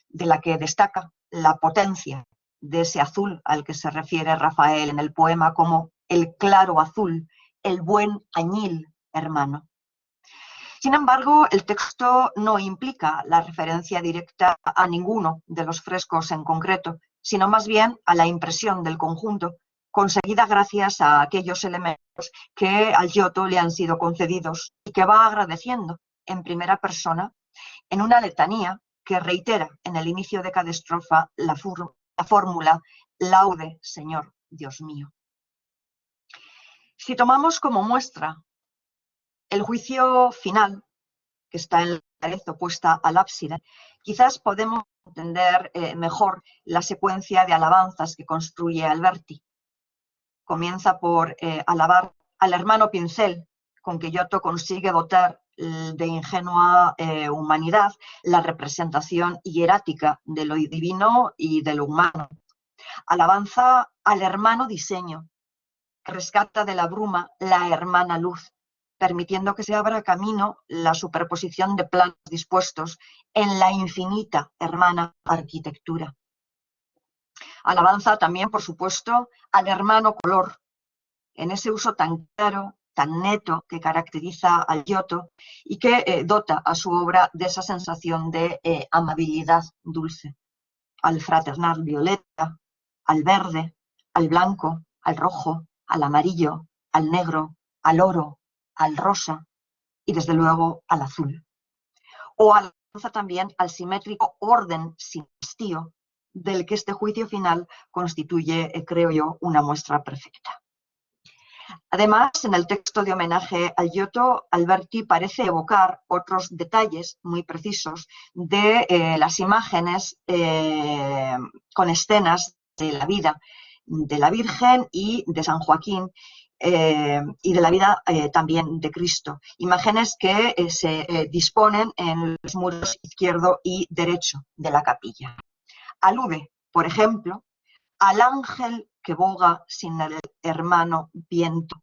de la que destaca la potencia de ese azul al que se refiere Rafael en el poema como el claro azul, el buen añil hermano. Sin embargo, el texto no implica la referencia directa a ninguno de los frescos en concreto, sino más bien a la impresión del conjunto, conseguida gracias a aquellos elementos que al Giotto le han sido concedidos y que va agradeciendo en primera persona en una letanía que reitera en el inicio de cada estrofa la fórmula laude, Señor, Dios mío. Si tomamos como muestra el juicio final, que está en la pared opuesta al ábside, quizás podemos entender mejor la secuencia de alabanzas que construye Alberti. Comienza por alabar al hermano pincel, con que Giotto consigue dotar de ingenua humanidad la representación hierática de lo divino y de lo humano. Alabanza al hermano diseño, que rescata de la bruma la hermana luz, permitiendo que se abra camino la superposición de planos dispuestos en la infinita hermana arquitectura. Alabanza también, por supuesto, al hermano color, en ese uso tan claro, tan neto que caracteriza al Giotto y que dota a su obra de esa sensación de amabilidad dulce. Al fraternal violeta, al verde, al blanco, al rojo, al amarillo, al negro, al oro, al rosa y desde luego al azul. O alabanza también al simétrico orden sin hastío del que este juicio final constituye, creo yo, una muestra perfecta. Además, en el texto de homenaje al Giotto, Alberti parece evocar otros detalles muy precisos de las imágenes con escenas de la vida de la Virgen y de San Joaquín y de la vida también de Cristo. Imágenes que se disponen en los muros izquierdo y derecho de la capilla. Alude, por ejemplo, al ángel que boga sin el hermano viento.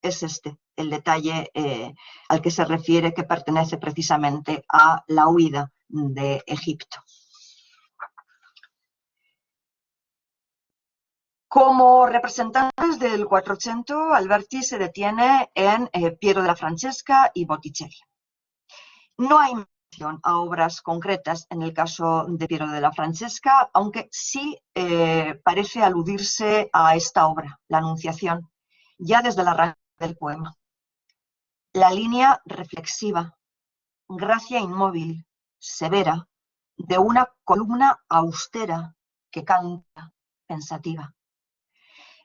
Es este el detalle al que se refiere, que pertenece precisamente a la huida de Egipto. Como representantes del Quattrocento, Alberti se detiene en Piero della Francesca y Botticelli. No hay a obras concretas en el caso de Piero della Francesca, aunque sí parece aludirse a esta obra, la Anunciación, ya desde el arranque del poema. La línea reflexiva, gracia inmóvil, severa, de una columna austera que canta, pensativa.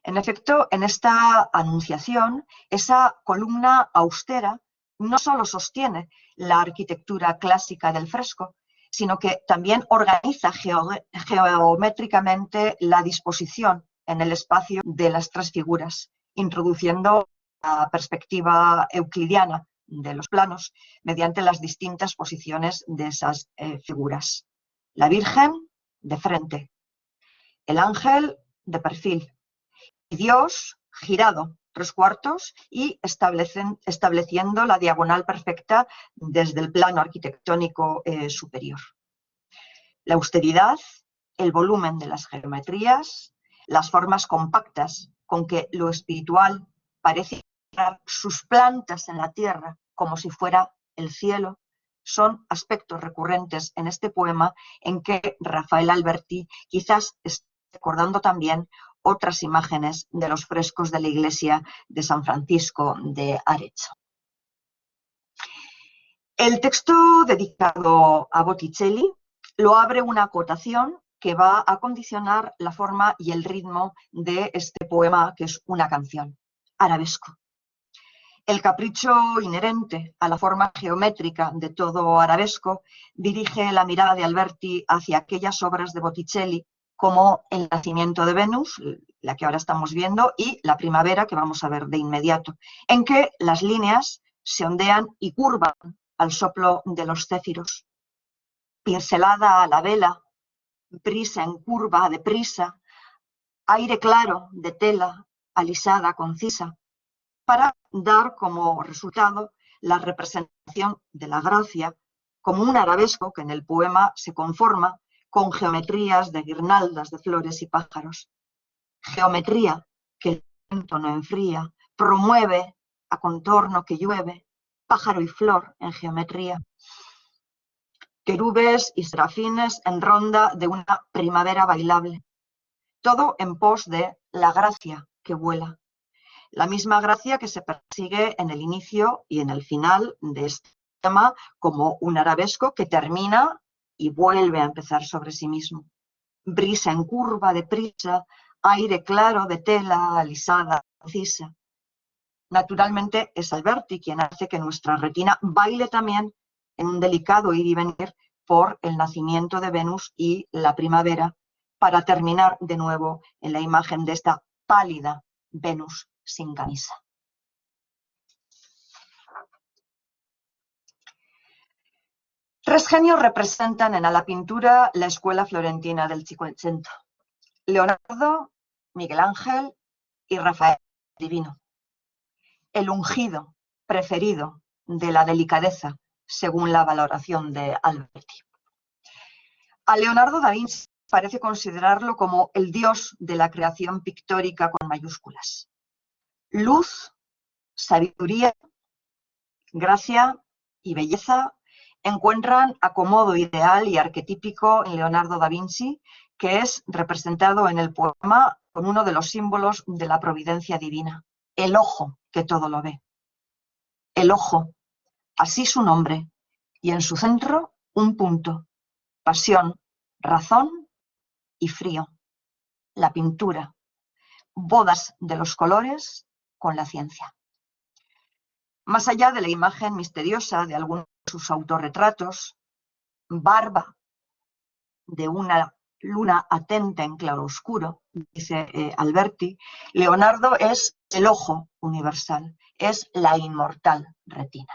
En efecto, en esta Anunciación, esa columna austera no solo sostiene la arquitectura clásica del fresco, sino que también organiza geométricamente la disposición en el espacio de las tres figuras, introduciendo la perspectiva euclidiana de los planos mediante las distintas posiciones de esas figuras. La Virgen de frente, el ángel de perfil, y Dios girado 3/4 y estableciendo la diagonal perfecta desde el plano arquitectónico superior. La austeridad, el volumen de las geometrías, las formas compactas con que lo espiritual parece encontrar sus plantas en la tierra como si fuera el cielo, son aspectos recurrentes en este poema en que Rafael Alberti quizás esté recordando también otras imágenes de los frescos de la iglesia de San Francisco de Arezzo. El texto dedicado a Botticelli lo abre una acotación que va a condicionar la forma y el ritmo de este poema, que es una canción, arabesco. El capricho inherente a la forma geométrica de todo arabesco dirige la mirada de Alberti hacia aquellas obras de Botticelli como El nacimiento de Venus, la que ahora estamos viendo, y La primavera, que vamos a ver de inmediato, en que las líneas se ondean y curvan al soplo de los céfiros. Pincelada a la vela, brisa en curva, deprisa, aire claro de tela, alisada, concisa, para dar como resultado la representación de la gracia como un arabesco que en el poema se conforma con geometrías de guirnaldas de flores y pájaros. Geometría que el viento no enfría, promueve a contorno que llueve, pájaro y flor en geometría. Querubes y serafines en ronda de una primavera bailable. Todo en pos de la gracia que vuela. La misma gracia que se persigue en el inicio y en el final de este tema como un arabesco que termina y vuelve a empezar sobre sí mismo. Brisa en curva, deprisa, aire claro de tela alisada, concisa. Naturalmente es Alberti quien hace que nuestra retina baile también en un delicado ir y venir por el nacimiento de Venus y la primavera, para terminar de nuevo en la imagen de esta pálida Venus sin camisa. Tres genios representan en la pintura la escuela florentina del Cinquecento: Leonardo, Miguel Ángel y Rafael Divino. El ungido preferido de la delicadeza, según la valoración de Alberti. A Leonardo da Vinci parece considerarlo como el dios de la creación pictórica con mayúsculas. Luz, sabiduría, gracia y belleza encuentran acomodo ideal y arquetípico en Leonardo da Vinci, que es representado en el poema con uno de los símbolos de la providencia divina, el ojo que todo lo ve. El ojo, así su nombre, y en su centro un punto: pasión, razón y frío. La pintura, bodas de los colores con la ciencia. Más allá de la imagen misteriosa de algunos de sus autorretratos, barba de una luna atenta en claroscuro, dice Alberti, Leonardo es el ojo universal, es la inmortal retina.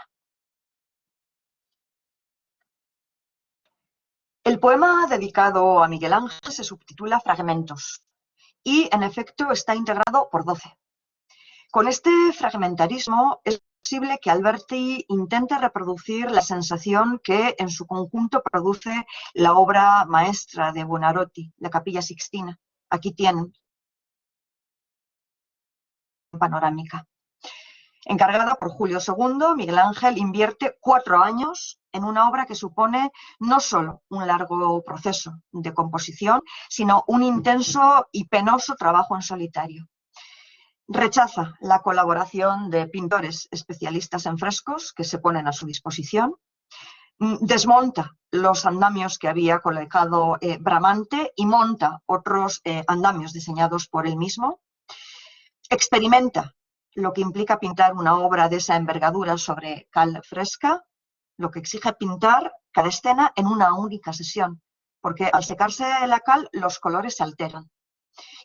El poema dedicado a Miguel Ángel se subtitula Fragmentos y, en efecto, está integrado por 12. Con este fragmentarismo es posible que Alberti intente reproducir la sensación que en su conjunto produce la obra maestra de Buonarroti, la Capilla Sixtina. Aquí tienen panorámica. Encargada por Julio II, Miguel Ángel invierte 4 años en una obra que supone no solo un largo proceso de composición, sino un intenso y penoso trabajo en solitario. Rechaza la colaboración de pintores especialistas en frescos que se ponen a su disposición. Desmonta los andamios que había colocado Bramante y monta otros andamios diseñados por él mismo. Experimenta lo que implica pintar una obra de esa envergadura sobre cal fresca, lo que exige pintar cada escena en una única sesión, porque al secarse la cal los colores se alteran.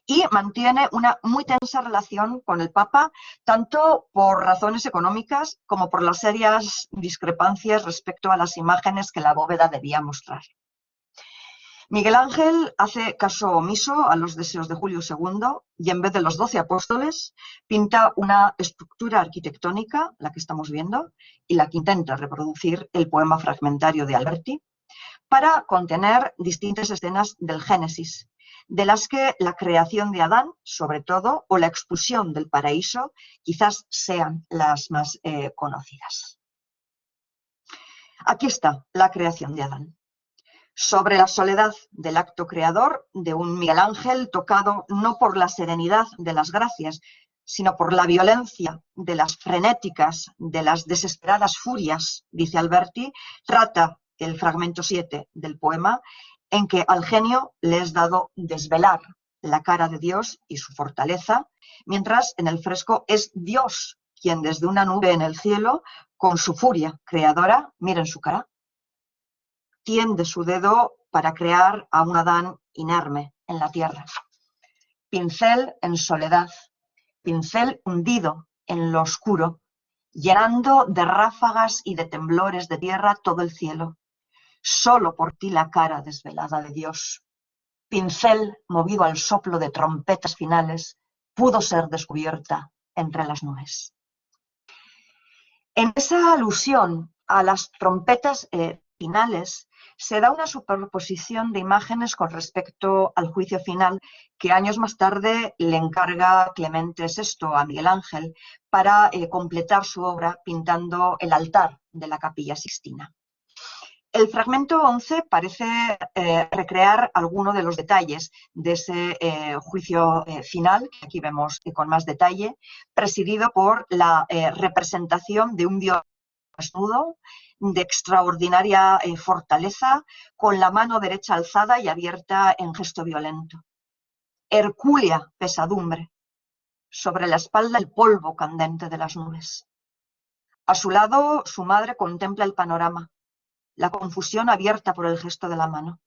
Y mantiene una muy tensa relación con el Papa, tanto por razones económicas como por las serias discrepancias respecto a las imágenes que la bóveda debía mostrar. Miguel Ángel hace caso omiso a los deseos de Julio II y en vez de los 12 apóstoles pinta una estructura arquitectónica, la que estamos viendo, y la que intenta reproducir el poema fragmentario de Alberti, para contener distintas escenas del Génesis, de las que la creación de Adán, sobre todo, o la expulsión del paraíso, quizás sean las más conocidas. Aquí está la creación de Adán. Sobre la soledad del acto creador de un Miguel Ángel tocado no por la serenidad de las gracias, sino por la violencia de las frenéticas, de las desesperadas furias, dice Alberti, trata el fragmento 7 del poema, en que al genio le es dado desvelar la cara de Dios y su fortaleza, mientras en el fresco es Dios quien desde una nube en el cielo, con su furia creadora, miren su cara, tiende su dedo para crear a un Adán inerme en la tierra. Pincel en soledad, pincel hundido en lo oscuro, llenando de ráfagas y de temblores de tierra todo el cielo. Solo por ti la cara desvelada de Dios. Pincel movido al soplo de trompetas finales, pudo ser descubierta entre las nubes. En esa alusión a las trompetas finales, se da una superposición de imágenes con respecto al juicio final que años más tarde le encarga Clemente VI a Miguel Ángel para completar su obra pintando el altar de la Capilla Sixtina. El fragmento 11 parece recrear alguno de los detalles de ese juicio final, que aquí vemos con más detalle, presidido por la representación de un Dios desnudo, de extraordinaria fortaleza, con la mano derecha alzada y abierta en gesto violento. Hercúlea pesadumbre, sobre la espalda el polvo candente de las nubes. A su lado, su madre contempla el panorama, la confusión abierta por el gesto de la mano.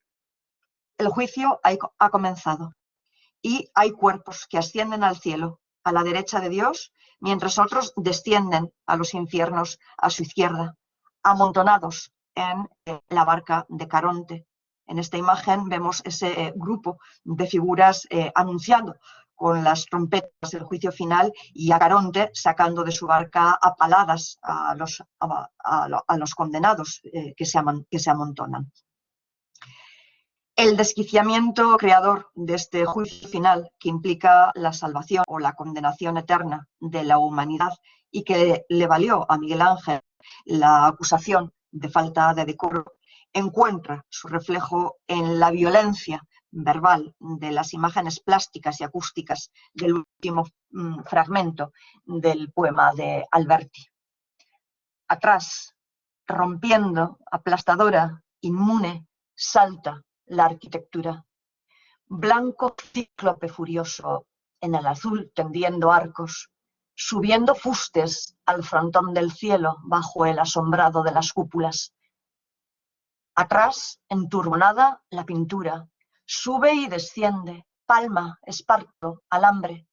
El juicio ha comenzado y hay cuerpos que ascienden al cielo, a la derecha de Dios, mientras otros descienden a los infiernos a su izquierda, amontonados en la barca de Caronte. En esta imagen vemos ese grupo de figuras anunciando con las trompetas del juicio final y a Caronte sacando de su barca a paladas a los condenados que se amontonan. El desquiciamiento creador de este juicio final, que implica la salvación o la condenación eterna de la humanidad y que le valió a Miguel Ángel la acusación de falta de decoro, encuentra su reflejo en la violencia verbal de las imágenes plásticas y acústicas del último fragmento del poema de Alberti. Atrás, rompiendo, aplastadora, inmune, salta la arquitectura. Blanco cíclope furioso en el azul tendiendo arcos, subiendo fustes al frontón del cielo bajo el asombrado de las cúpulas. Atrás, enturbonada, la pintura, sube y desciende, palma, esparto, alambre.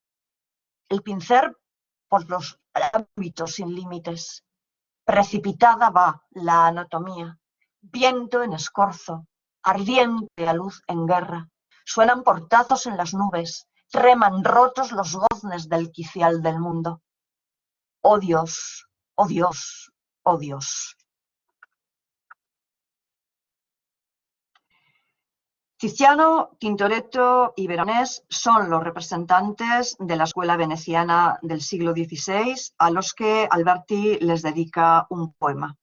El pincel por los ámbitos sin límites. Precipitada va la anatomía, viento en escorzo, ardiente a luz en guerra. Suenan portazos en las nubes, treman rotos los goznes del quicial del mundo. Oh Dios, oh Dios, oh Dios. Tiziano, Tintoretto y Veronés son los representantes de la escuela veneciana del siglo XVI a los que Alberti les dedica un poema.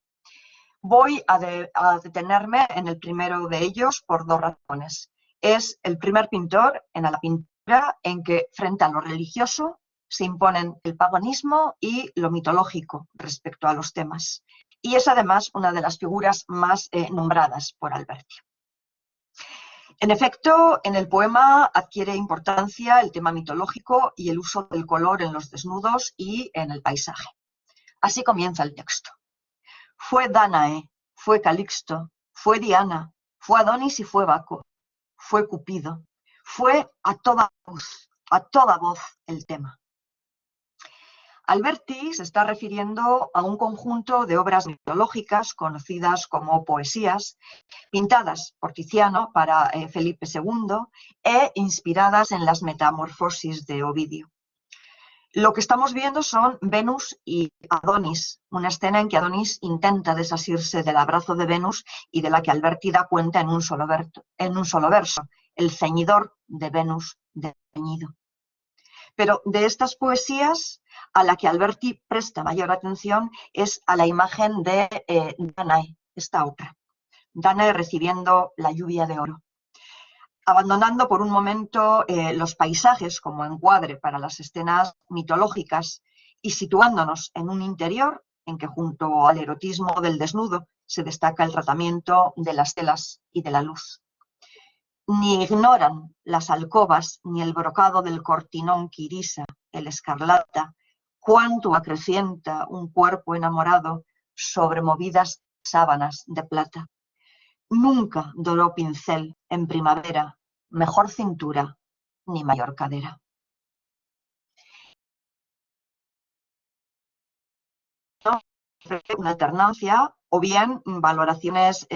Voy a detenerme en el primero de ellos por dos razones. Es el primer pintor en la pintura en que frente a lo religioso se imponen el paganismo y lo mitológico respecto a los temas. Y es además una de las figuras más nombradas por Alberti. En efecto, en el poema adquiere importancia el tema mitológico y el uso del color en los desnudos y en el paisaje. Así comienza el texto. Fue Dánae, fue Calixto, fue Diana, fue Adonis y fue Baco, fue Cupido, fue a toda voz el tema. Alberti se está refiriendo a un conjunto de obras mitológicas conocidas como poesías, pintadas por Tiziano para Felipe II e inspiradas en las metamorfosis de Ovidio. Lo que estamos viendo son Venus y Adonis, una escena en que Adonis intenta desasirse del abrazo de Venus y de la que Alberti da cuenta en un solo verso, el ceñidor de Venus ceñido. Pero de estas poesías, a la que Alberti presta mayor atención es a la imagen de Dánae, esta otra. Dánae recibiendo la lluvia de oro. Abandonando por un momento los paisajes como encuadre para las escenas mitológicas y situándonos en un interior en que junto al erotismo del desnudo se destaca el tratamiento de las telas y de la luz. Ni ignoran las alcobas ni el brocado del cortinón que irisa, el escarlata, cuánto acrecienta un cuerpo enamorado sobre movidas sábanas de plata. Nunca doró pincel en primavera, mejor cintura ni mayor cadera. Una alternancia o bien valoraciones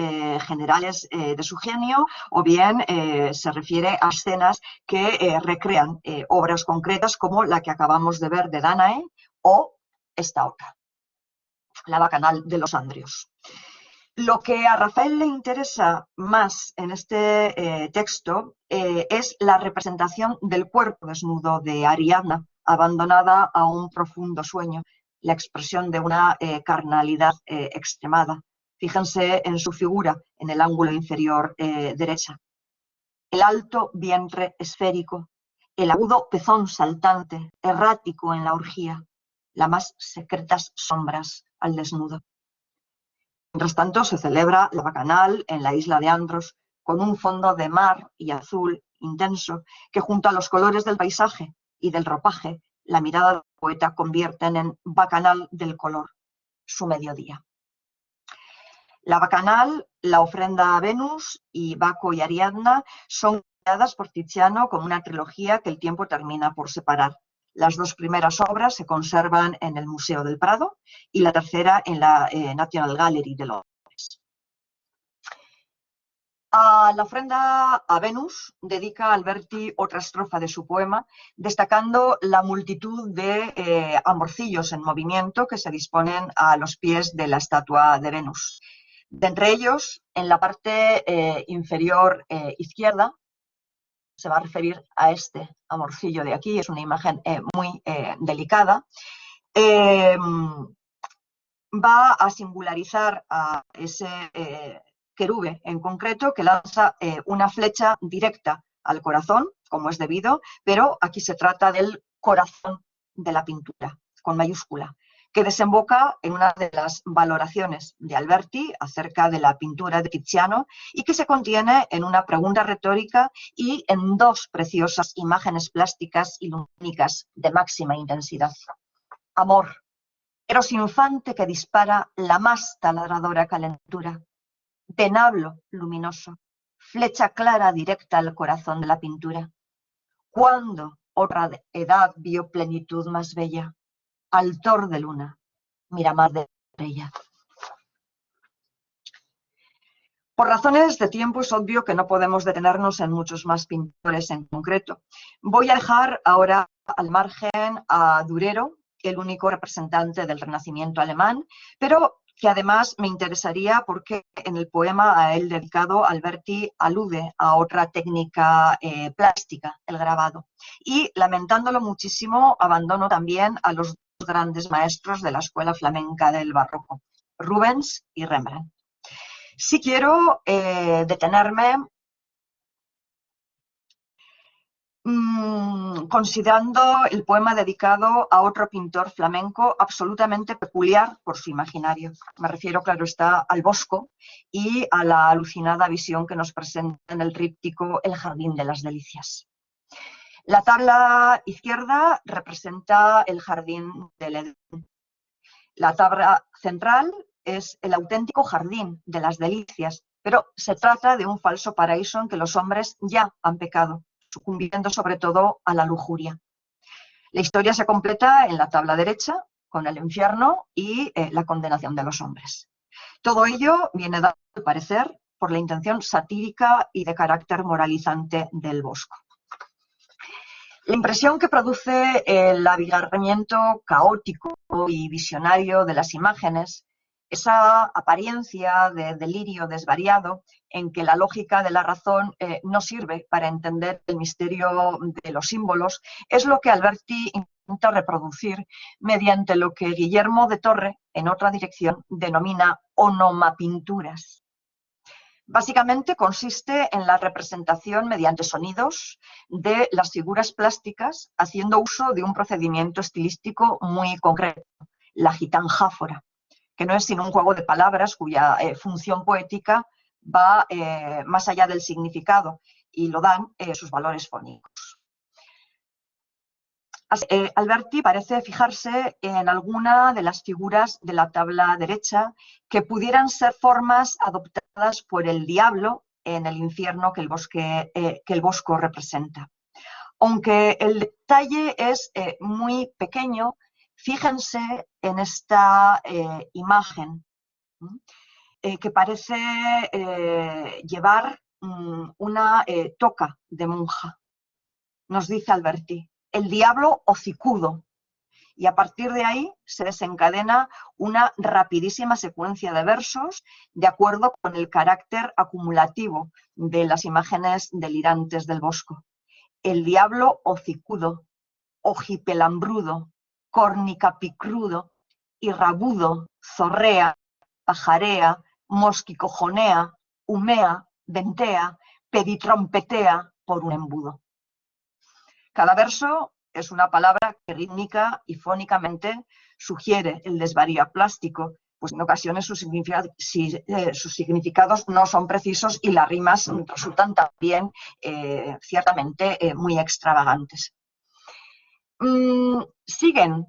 generales de su genio o bien se refiere a escenas que recrean obras concretas como la que acabamos de ver de Dánae o esta otra, la Bacanal de los Andrios. Lo que a Rafael le interesa más en este texto es la representación del cuerpo desnudo de Ariadna, abandonada a un profundo sueño, la expresión de una carnalidad extremada. Fíjense en su figura, en el ángulo inferior derecha. El alto vientre esférico, el agudo pezón saltante, errático en la orgía, las más secretas sombras al desnudo. Mientras tanto, se celebra la Bacanal en la isla de Andros, con un fondo de mar y azul intenso que junto a los colores del paisaje y del ropaje, la mirada del poeta convierten en Bacanal del color, su mediodía. La Bacanal, la ofrenda a Venus y Baco y Ariadna son creadas por Tiziano como una trilogía que el tiempo termina por separar. Las dos primeras obras se conservan en el Museo del Prado y la tercera en la National Gallery de Londres. A la ofrenda a Venus dedica Alberti otra estrofa de su poema, destacando la multitud de amorcillos en movimiento que se disponen a los pies de la estatua de Venus. De entre ellos, en la parte inferior izquierda, se va a referir a este amorcillo de aquí, es una imagen muy delicada, va a singularizar a ese querube en concreto que lanza una flecha directa al corazón, como es debido, pero aquí se trata del corazón de la pintura, con mayúscula, que desemboca en una de las valoraciones de Alberti acerca de la pintura de Tiziano y que se contiene en una pregunta retórica y en dos preciosas imágenes plásticas y lumínicas de máxima intensidad. Amor, eros infante que dispara la más taladradora calentura, venablo luminoso, flecha clara directa al corazón de la pintura. ¿Cuándo otra edad vio plenitud más bella? Altor de luna, miramar de estrella. Por razones de tiempo es obvio que no podemos detenernos en muchos más pintores en concreto. Voy a dejar ahora al margen a Durero, el único representante del Renacimiento alemán, pero que además me interesaría porque en el poema a él dedicado Alberti alude a otra técnica plástica, el grabado. Y lamentándolo muchísimo, abandono también a los grandes maestros de la escuela flamenca del barroco, Rubens y Rembrandt. Sí quiero detenerme considerando el poema dedicado a otro pintor flamenco absolutamente peculiar por su imaginario. Me refiero, claro está, al Bosco y a la alucinada visión que nos presenta en el tríptico El Jardín de las Delicias. La tabla izquierda representa el Jardín del Edén. La tabla central es el auténtico Jardín de las Delicias, pero se trata de un falso paraíso en que los hombres ya han pecado, sucumbiendo sobre todo a la lujuria. La historia se completa en la tabla derecha con el infierno y la condenación de los hombres. Todo ello viene dado, al parecer, por la intención satírica y de carácter moralizante del Bosco. La impresión que produce el abigarramiento caótico y visionario de las imágenes, esa apariencia de delirio desvariado en que la lógica de la razón no sirve para entender el misterio de los símbolos, es lo que Alberti intenta reproducir mediante lo que Guillermo de Torre, en otra dirección, denomina onomapinturas. Básicamente consiste en la representación mediante sonidos de las figuras plásticas, haciendo uso de un procedimiento estilístico muy concreto, la gitanjáfora, que no es sino un juego de palabras cuya función poética va más allá del significado y lo dan sus valores fónicos. Alberti parece fijarse en alguna de las figuras de la tabla derecha que pudieran ser formas adoptadas por el diablo en el infierno que el Bosco representa. Aunque el detalle es muy pequeño, fíjense en esta imagen que parece llevar una toca de monja. Nos dice Alberti: el diablo hocicudo, y a partir de ahí se desencadena una rapidísima secuencia de versos de acuerdo con el carácter acumulativo de las imágenes delirantes del Bosco. El diablo hocicudo, ojipelambrudo, cornicapicrudo, irrabudo, zorrea, pajarea, mosquicojonea, humea, ventea, peditrompetea por un embudo. Cada verso es una palabra que rítmica y fónicamente sugiere el desvarío plástico, pues en ocasiones sus significados no son precisos y las rimas resultan también ciertamente muy extravagantes. Siguen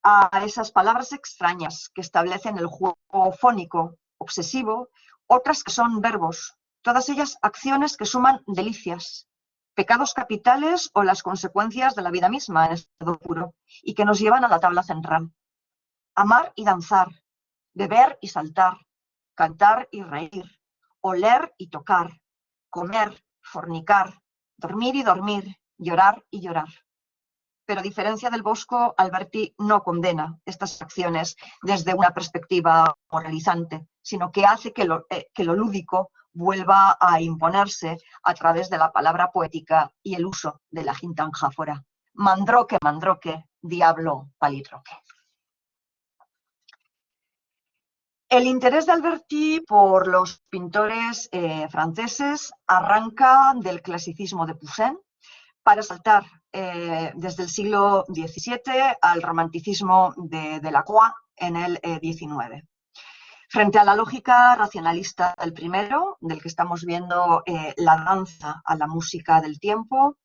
a esas palabras extrañas que establecen el juego fónico obsesivo otras que son verbos, todas ellas acciones que suman delicias, pecados capitales o las consecuencias de la vida misma en estado puro, y que nos llevan a la tabla central. Amar y danzar, beber y saltar, cantar y reír, oler y tocar, comer, fornicar, dormir y dormir, llorar y llorar. Pero a diferencia del Bosco, Alberti no condena estas acciones desde una perspectiva moralizante, sino que hace que lo lúdico vuelva a imponerse a través de la palabra poética y el uso de la gitanjáfora. Mandroque, mandroque, diablo, palitroque. El interés de Alberti por los pintores franceses arranca del clasicismo de Poussin para saltar desde el siglo XVII al romanticismo de Delacroix en el XIX. Frente a la lógica racionalista del primero, del que estamos viendo la danza a la música del tiempo,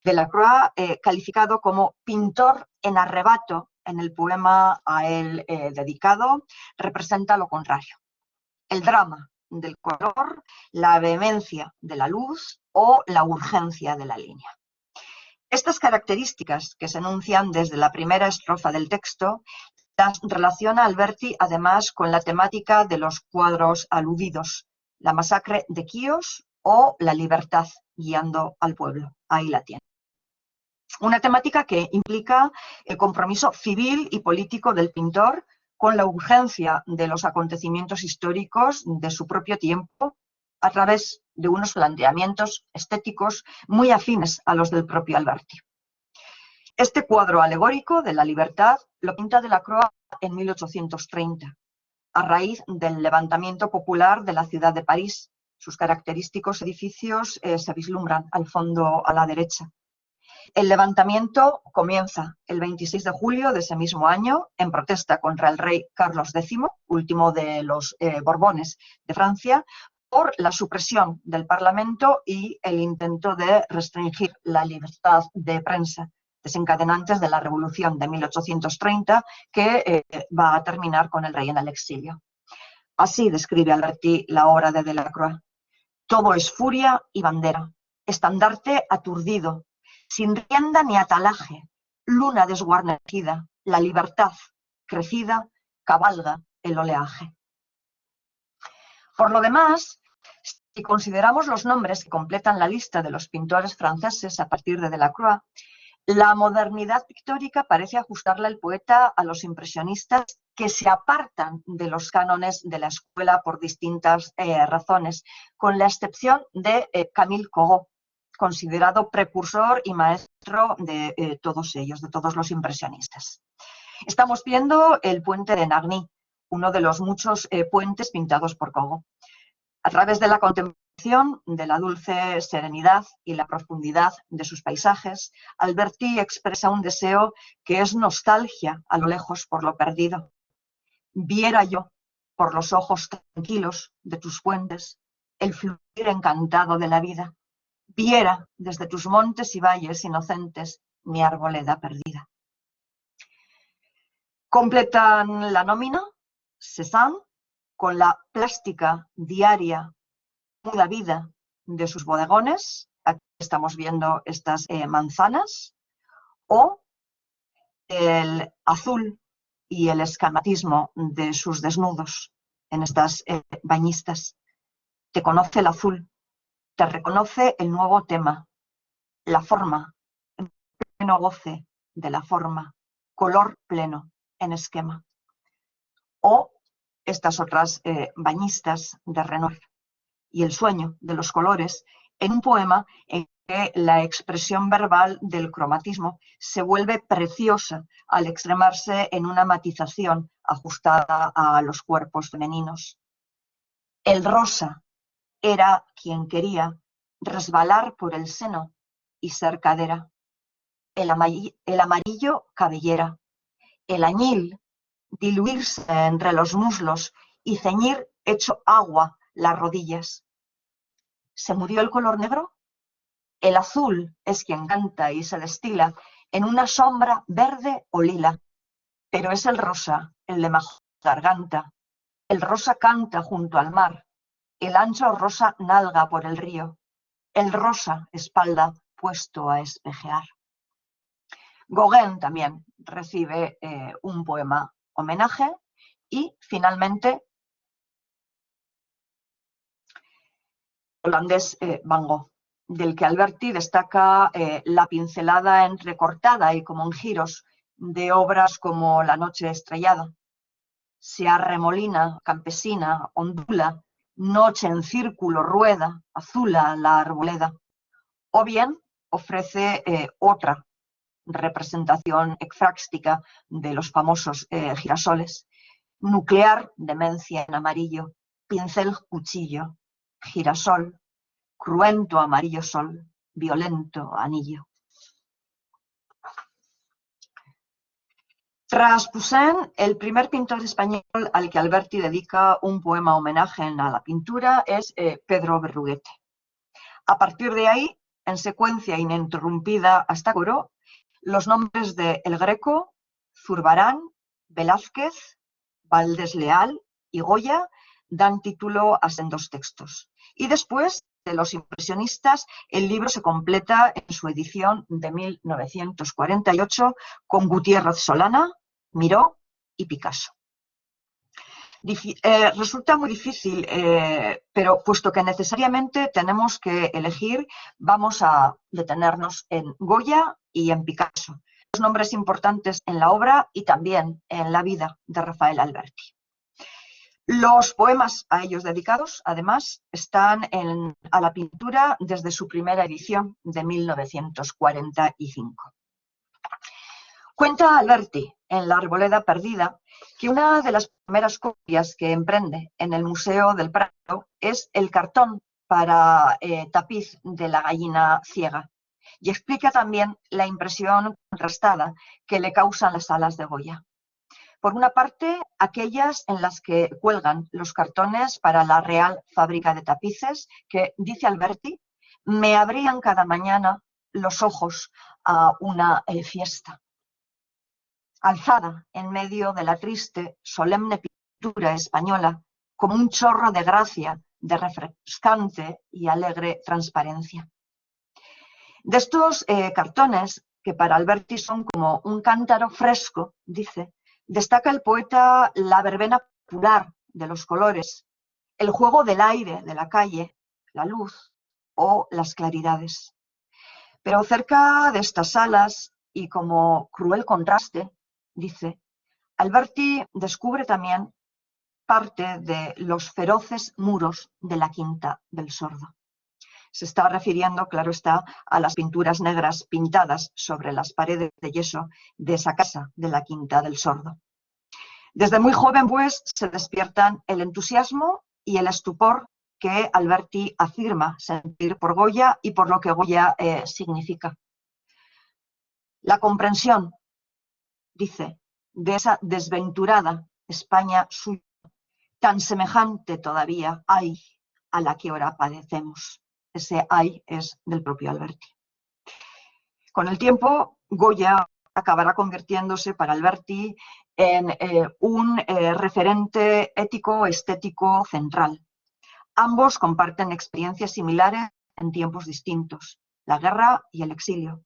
Delacroix, calificado como pintor en arrebato en el poema a él dedicado, representa lo contrario: el drama del color, la vehemencia de la luz o la urgencia de la línea. Estas características que se enuncian desde la primera estrofa del texto las relaciona Alberti además con la temática de los cuadros aludidos, la masacre de Quíos o la libertad guiando al pueblo. Ahí la tiene. Una temática que implica el compromiso civil y político del pintor con la urgencia de los acontecimientos históricos de su propio tiempo a través de unos planteamientos estéticos muy afines a los del propio Alberti. Este cuadro alegórico de la libertad lo pinta Delacroix en 1830. a raíz del levantamiento popular de la ciudad de París. Sus característicos edificios se vislumbran al fondo a la derecha. El levantamiento comienza el 26 de julio de ese mismo año en protesta contra el rey Carlos X, último de los Borbones de Francia, por la supresión del Parlamento y el intento de restringir la libertad de prensa, desencadenantes de la Revolución de 1830, que va a terminar con el rey en el exilio. Así describe Alberti la obra de Delacroix. Todo es furia y bandera, estandarte aturdido, sin rienda ni atalaje, luna desguarnecida, la libertad crecida cabalga el oleaje. Por lo demás, si consideramos los nombres que completan la lista de los pintores franceses a partir de Delacroix, la modernidad pictórica parece ajustarla el poeta a los impresionistas que se apartan de los cánones de la escuela por distintas razones, con la excepción de Camille Corot, considerado precursor y maestro de todos ellos, de todos los impresionistas. Estamos viendo el puente de Narny, uno de los muchos puentes pintados por Corot. A través de la contemplación de la dulce serenidad y la profundidad de sus paisajes, Alberti expresa un deseo que es nostalgia a lo lejos por lo perdido. Viera yo, por los ojos tranquilos de tus puentes, el fluir encantado de la vida. Viera desde tus montes y valles inocentes mi arboleda perdida. Completan la nómina Cézanne con la plástica diaria, muda vida de sus bodegones. Aquí estamos viendo estas manzanas, o el azul y el esquematismo de sus desnudos en estas bañistas. Te conoce el azul, te reconoce el nuevo tema, la forma, en pleno goce de la forma, color pleno en esquema. O estas otras bañistas de Renoir y el sueño de los colores en un poema en que la expresión verbal del cromatismo se vuelve preciosa al extremarse en una matización ajustada a los cuerpos femeninos. El rosa era quien quería resbalar por el seno y ser cadera. El amarillo, cabellera. El añil, diluirse entre los muslos y ceñir hecho agua las rodillas. ¿Se murió el color negro? El azul es quien canta y se destila en una sombra verde o lila, pero es el rosa, el de mejor garganta. El rosa canta junto al mar, el ancho rosa nalga por el río, el rosa espalda puesto a espejear. Gauguin también recibe un poema homenaje y finalmente el holandés Van Gogh, del que Alberti destaca la pincelada entrecortada y como en giros de obras como La noche estrellada. Se arremolina, campesina, ondula, noche en círculo rueda, azula la arboleda. O bien ofrece otra representación ekfrástica de los famosos girasoles. Nuclear, demencia en amarillo, pincel, cuchillo, girasol, cruento amarillo sol, violento anillo. Tras Poussin, el primer pintor español al que Alberti dedica un poema homenaje a la pintura es Pedro Berruguete. A partir de ahí, en secuencia ininterrumpida hasta Corot, los nombres de El Greco, Zurbarán, Velázquez, Valdés Leal y Goya dan título a sendos textos. Y después de los impresionistas, el libro se completa en su edición de 1948 con Gutiérrez Solana, Miró y Picasso. Resulta muy difícil, pero puesto que necesariamente tenemos que elegir, vamos a detenernos en Goya y en Picasso, los nombres importantes en la obra y también en la vida de Rafael Alberti. Los poemas a ellos dedicados, además, están a la pintura desde su primera edición de 1945. Cuenta Alberti en La Arboleda Perdida que una de las primeras copias que emprende en el Museo del Prado es el cartón para tapiz de la gallina ciega, y explica también la impresión contrastada que le causan las alas de Goya. Por una parte, aquellas en las que cuelgan los cartones para la Real Fábrica de Tapices, que, dice Alberti, me abrían cada mañana los ojos a una fiesta. Alzada en medio de la triste, solemne pintura española, como un chorro de gracia, de refrescante y alegre transparencia. De estos cartones, que para Alberti son como un cántaro fresco, dice, destaca el poeta la verbena popular de los colores, el juego del aire de la calle, la luz o las claridades. Pero cerca de estas salas, y como cruel contraste, dice, Alberti descubre también parte de los feroces muros de la Quinta del Sordo. Se está refiriendo, claro está, a las pinturas negras pintadas sobre las paredes de yeso de esa casa de la Quinta del Sordo. Desde muy joven, pues, se despiertan el entusiasmo y el estupor que Alberti afirma sentir por Goya y por lo que Goya significa. La comprensión, dice, de esa desventurada España suya, tan semejante todavía hay a la que ahora padecemos. Ese hay es del propio Alberti. Con el tiempo, Goya acabará convirtiéndose para Alberti en un referente ético-estético central. Ambos comparten experiencias similares en tiempos distintos, la guerra y el exilio.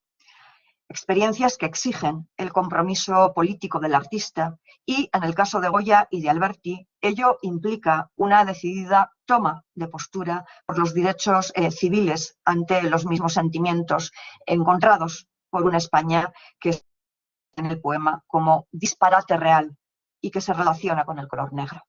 Experiencias que exigen el compromiso político del artista y, en el caso de Goya y de Alberti, ello implica una decidida toma de postura por los derechos civiles ante los mismos sentimientos encontrados por una España que es en el poema como disparate real y que se relaciona con el color negro.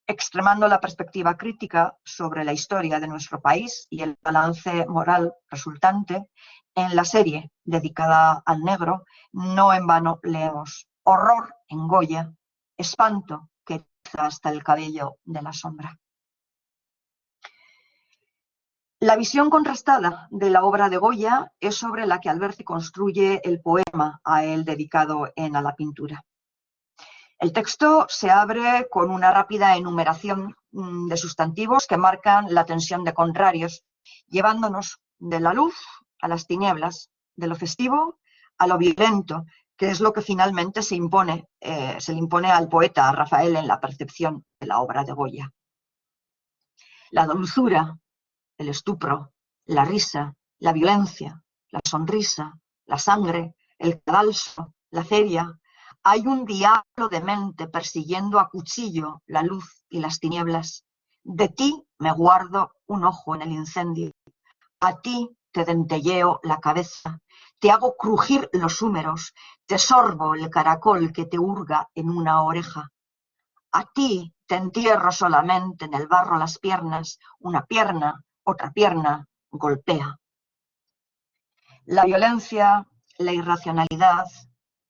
Extremando la perspectiva crítica sobre la historia de nuestro país y el balance moral resultante, en la serie dedicada al negro, no en vano leemos horror en Goya, espanto que riza hasta el cabello de la sombra. La visión contrastada de la obra de Goya es sobre la que Alberti construye el poema a él dedicado en A la pintura. El texto se abre con una rápida enumeración de sustantivos que marcan la tensión de contrarios, llevándonos de la luz a las tinieblas, de lo festivo a lo violento, que es lo que finalmente se le impone al poeta, a Rafael, en la percepción de la obra de Goya. La dulzura, el estupro, la risa, la violencia, la sonrisa, la sangre, el cadalso, la feria. Hay un diablo demente persiguiendo a cuchillo la luz y las tinieblas. De ti me guardo un ojo en el incendio. A ti te dentelleo la cabeza, te hago crujir los húmeros, te sorbo el caracol que te hurga en una oreja. A ti te entierro solamente en el barro las piernas, una pierna, otra pierna, golpea. La violencia, la irracionalidad,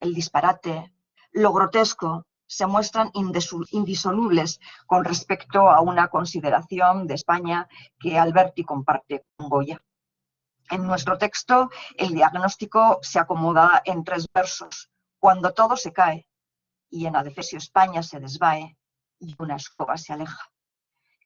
el disparate, lo grotesco, se muestran indisolubles con respecto a una consideración de España que Alberti comparte con Goya. En nuestro texto, el diagnóstico se acomoda en 3 versos. Cuando todo se cae, y en adefesio España se desvae, y una escoba se aleja.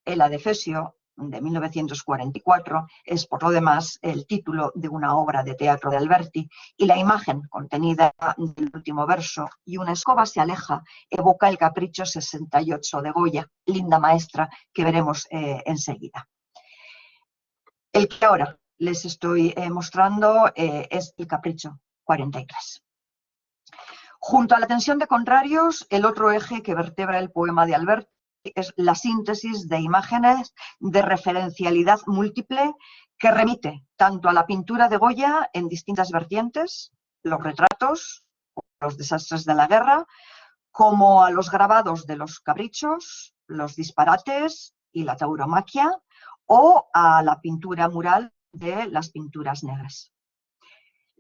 El adefesio de 1944 es, por lo demás, el título de una obra de teatro de Alberti, y la imagen contenida del último verso, y una escoba se aleja, evoca el Capricho 68 de Goya, linda maestra, que veremos enseguida. El que ahora les estoy mostrando es el Capricho 43. Junto a la tensión de contrarios, el otro eje que vertebra el poema de Alberti es la síntesis de imágenes de referencialidad múltiple que remite tanto a la pintura de Goya en distintas vertientes, los retratos, los desastres de la guerra, como a los grabados de los caprichos, los disparates y la tauromaquia, o a la pintura mural de las pinturas negras.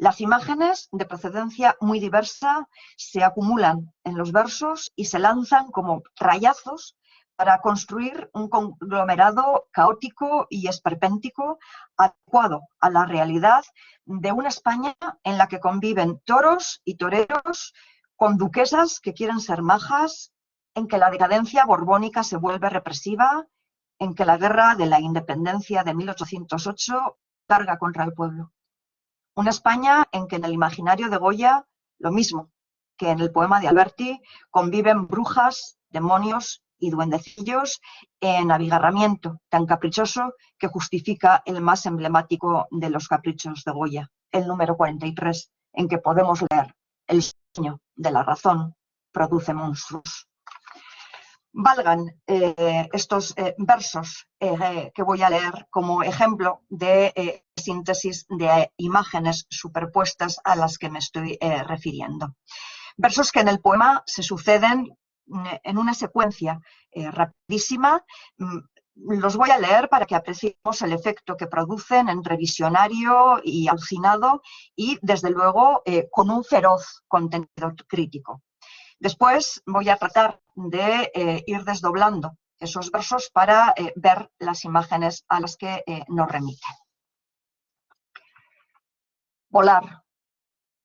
Las imágenes de procedencia muy diversa se acumulan en los versos y se lanzan como rayazos para construir un conglomerado caótico y esperpéntico adecuado a la realidad de una España en la que conviven toros y toreros con duquesas que quieren ser majas, en que la decadencia borbónica se vuelve represiva, en que la guerra de la independencia de 1808 carga contra el pueblo. Una España en que en el imaginario de Goya, lo mismo que en el poema de Alberti, conviven brujas, demonios y duendecillos en abigarramiento tan caprichoso que justifica el más emblemático de los caprichos de Goya, el número 43, en que podemos leer: el sueño de la razón produce monstruos. Valgan estos versos que voy a leer como ejemplo de síntesis de imágenes superpuestas a las que me estoy refiriendo. Versos que en el poema se suceden en una secuencia rapidísima. Los voy a leer para que apreciemos el efecto que producen entre visionario y alucinado y, desde luego, con un feroz contenido crítico. Después voy a tratar de ir desdoblando esos versos para ver las imágenes a las que nos remiten. Volar,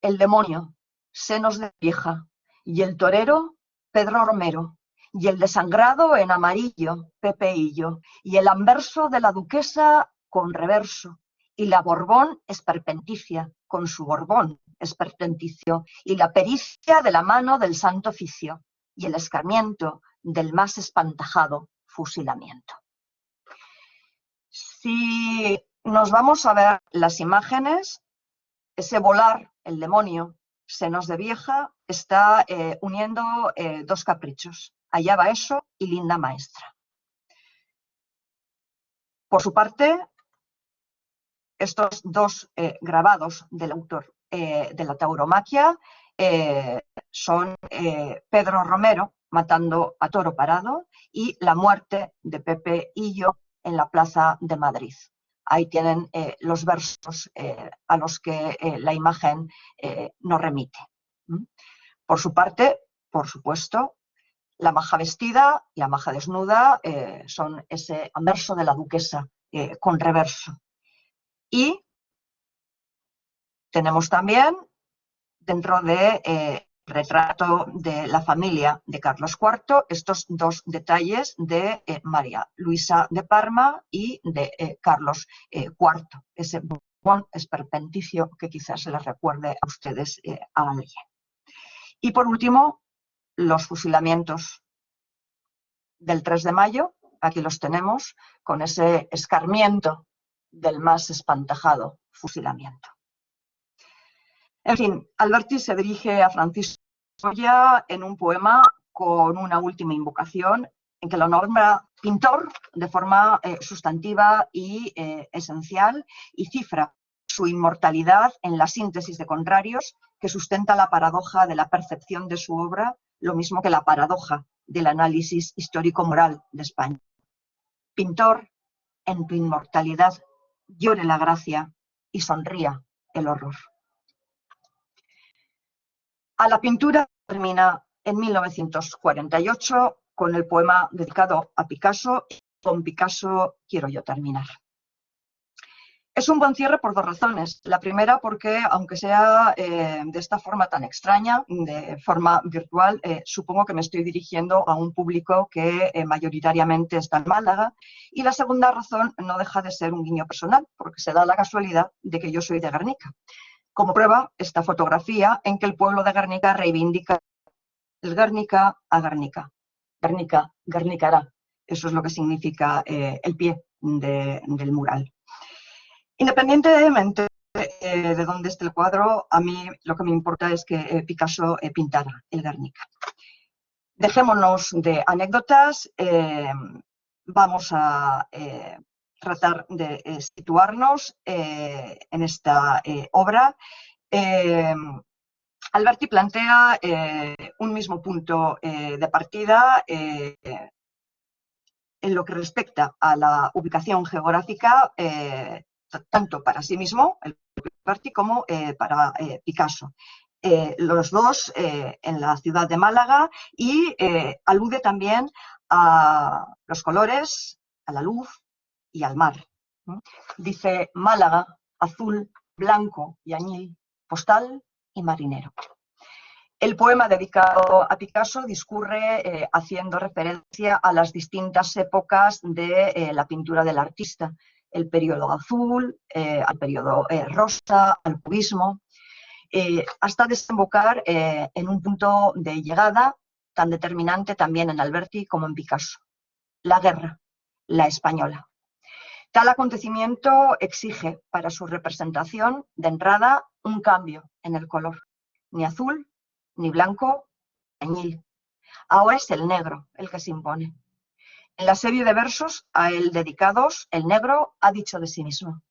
el demonio, senos de vieja, y el torero, Pedro Romero, y el desangrado en amarillo, Pepe Hillo, y el anverso de la duquesa con reverso, y la Borbón esperpenticia con su Borbón esperpenticio, y la pericia de la mano del santo oficio, y el escarmiento del más espantajado fusilamiento. Si nos vamos a ver las imágenes, ese volar, el demonio, senos de vieja, está uniendo dos caprichos: allá va eso y linda maestra. Por su parte, estos dos grabados del autor de la tauromaquia son Pedro Romero matando a toro parado y la muerte de Pepe Hillo en la Plaza de Madrid. Ahí tienen los versos a los que la imagen nos remite. Por su parte, por supuesto, la maja vestida y la maja desnuda son ese anverso de la duquesa con reverso. Y tenemos también, dentro de retrato de la familia de Carlos IV, estos dos detalles de María Luisa de Parma y de Carlos IV, ese buen esperpenticio que quizás se les recuerde a ustedes a alguien. Y por último, los fusilamientos del 3 de mayo, aquí los tenemos, con ese escarmiento del más espantajado fusilamiento. En fin, Alberti se dirige a Francisco Goya en un poema con una última invocación en que lo nombra pintor de forma sustantiva y esencial, y cifra su inmortalidad en la síntesis de contrarios que sustenta la paradoja de la percepción de su obra, lo mismo que la paradoja del análisis histórico-moral de España. Pintor, en tu inmortalidad llore la gracia y sonría el horror. A la pintura termina en 1948 con el poema dedicado a Picasso. Con Picasso quiero yo terminar. Es un buen cierre por dos razones. La primera, porque aunque sea de esta forma tan extraña, de forma virtual, supongo que me estoy dirigiendo a un público que mayoritariamente está en Málaga. Y la segunda razón no deja de ser un guiño personal, porque se da la casualidad de que yo soy de Guernica. Como prueba, esta fotografía en que el pueblo de Guernica reivindica el Guernica a Guernica. Guernica, Guernicará. Eso es lo que significa el pie del mural. Independientemente de dónde esté el cuadro, a mí lo que me importa es que Picasso pintara el Guernica. Dejémonos de anécdotas, vamos a tratar de situarnos en esta obra. Alberti plantea un mismo punto de partida en lo que respecta a la ubicación geográfica tanto para sí mismo, el Alberti, como para Picasso. Los dos en la ciudad de Málaga y alude también a los colores, a la luz y al mar. Dice Málaga, azul, blanco y añil, postal y marinero. El poema dedicado a Picasso discurre haciendo referencia a las distintas épocas de la pintura del artista, el periodo azul, al periodo rosa, al cubismo, hasta desembocar en un punto de llegada tan determinante también en Alberti como en Picasso: la guerra, la española. Tal acontecimiento exige para su representación de entrada un cambio en el color, ni azul, ni blanco, ni añil. Ahora es el negro el que se impone. En la serie de versos a él dedicados, el negro ha dicho de sí mismo: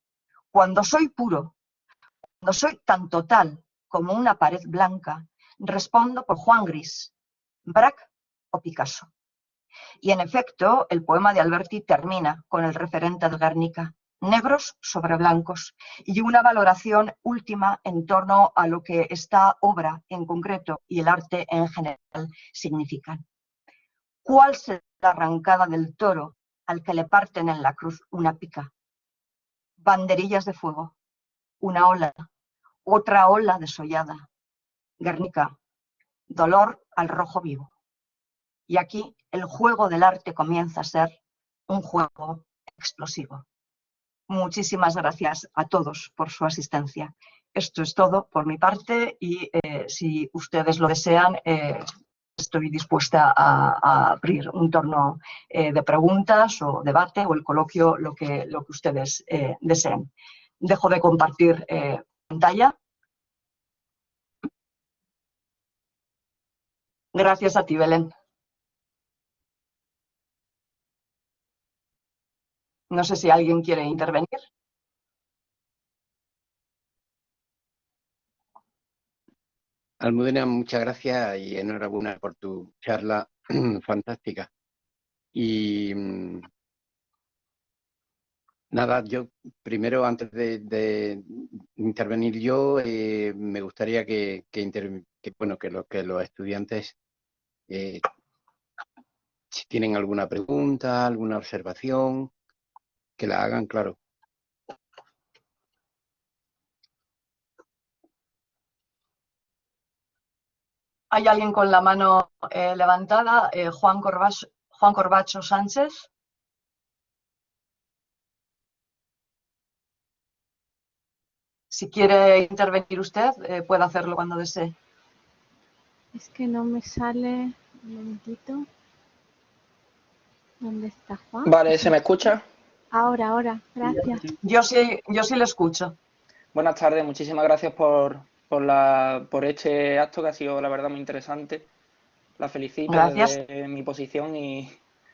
cuando soy puro, cuando soy tan total como una pared blanca, respondo por Juan Gris, Braque o Picasso. Y en efecto, el poema de Alberti termina con el referente de Guernica, negros sobre blancos, y una valoración última en torno a lo que esta obra en concreto y el arte en general significan. ¿Cuál será la arrancada del toro al que le parten en la cruz una pica? Banderillas de fuego, una ola, otra ola desollada. Guernica, dolor al rojo vivo. Y aquí el juego del arte comienza a ser un juego explosivo. Muchísimas gracias a todos por su asistencia. Esto es todo por mi parte y si ustedes lo desean, estoy dispuesta a abrir un torno de preguntas o debate o el coloquio, lo que ustedes deseen. Dejo de compartir pantalla. Gracias a ti, Belén. No sé si alguien quiere intervenir.
Almudena, muchas gracias y enhorabuena por tu charla fantástica. Y nada, yo primero, antes de intervenir yo, me gustaría que los estudiantes, si tienen alguna pregunta, alguna observación, que la hagan, claro.
¿Hay alguien con la mano levantada? Juan Corbacho Sánchez. Si quiere intervenir usted, puede hacerlo cuando desee.
Es que no me sale. Un momentito. ¿Dónde está Juan?
Vale, ¿se me escucha?
Ahora, gracias.
Yo sí le escucho.
Buenas tardes, muchísimas gracias por este acto que ha sido, la verdad, muy interesante. La felicito
Gracias.
desde mi posición y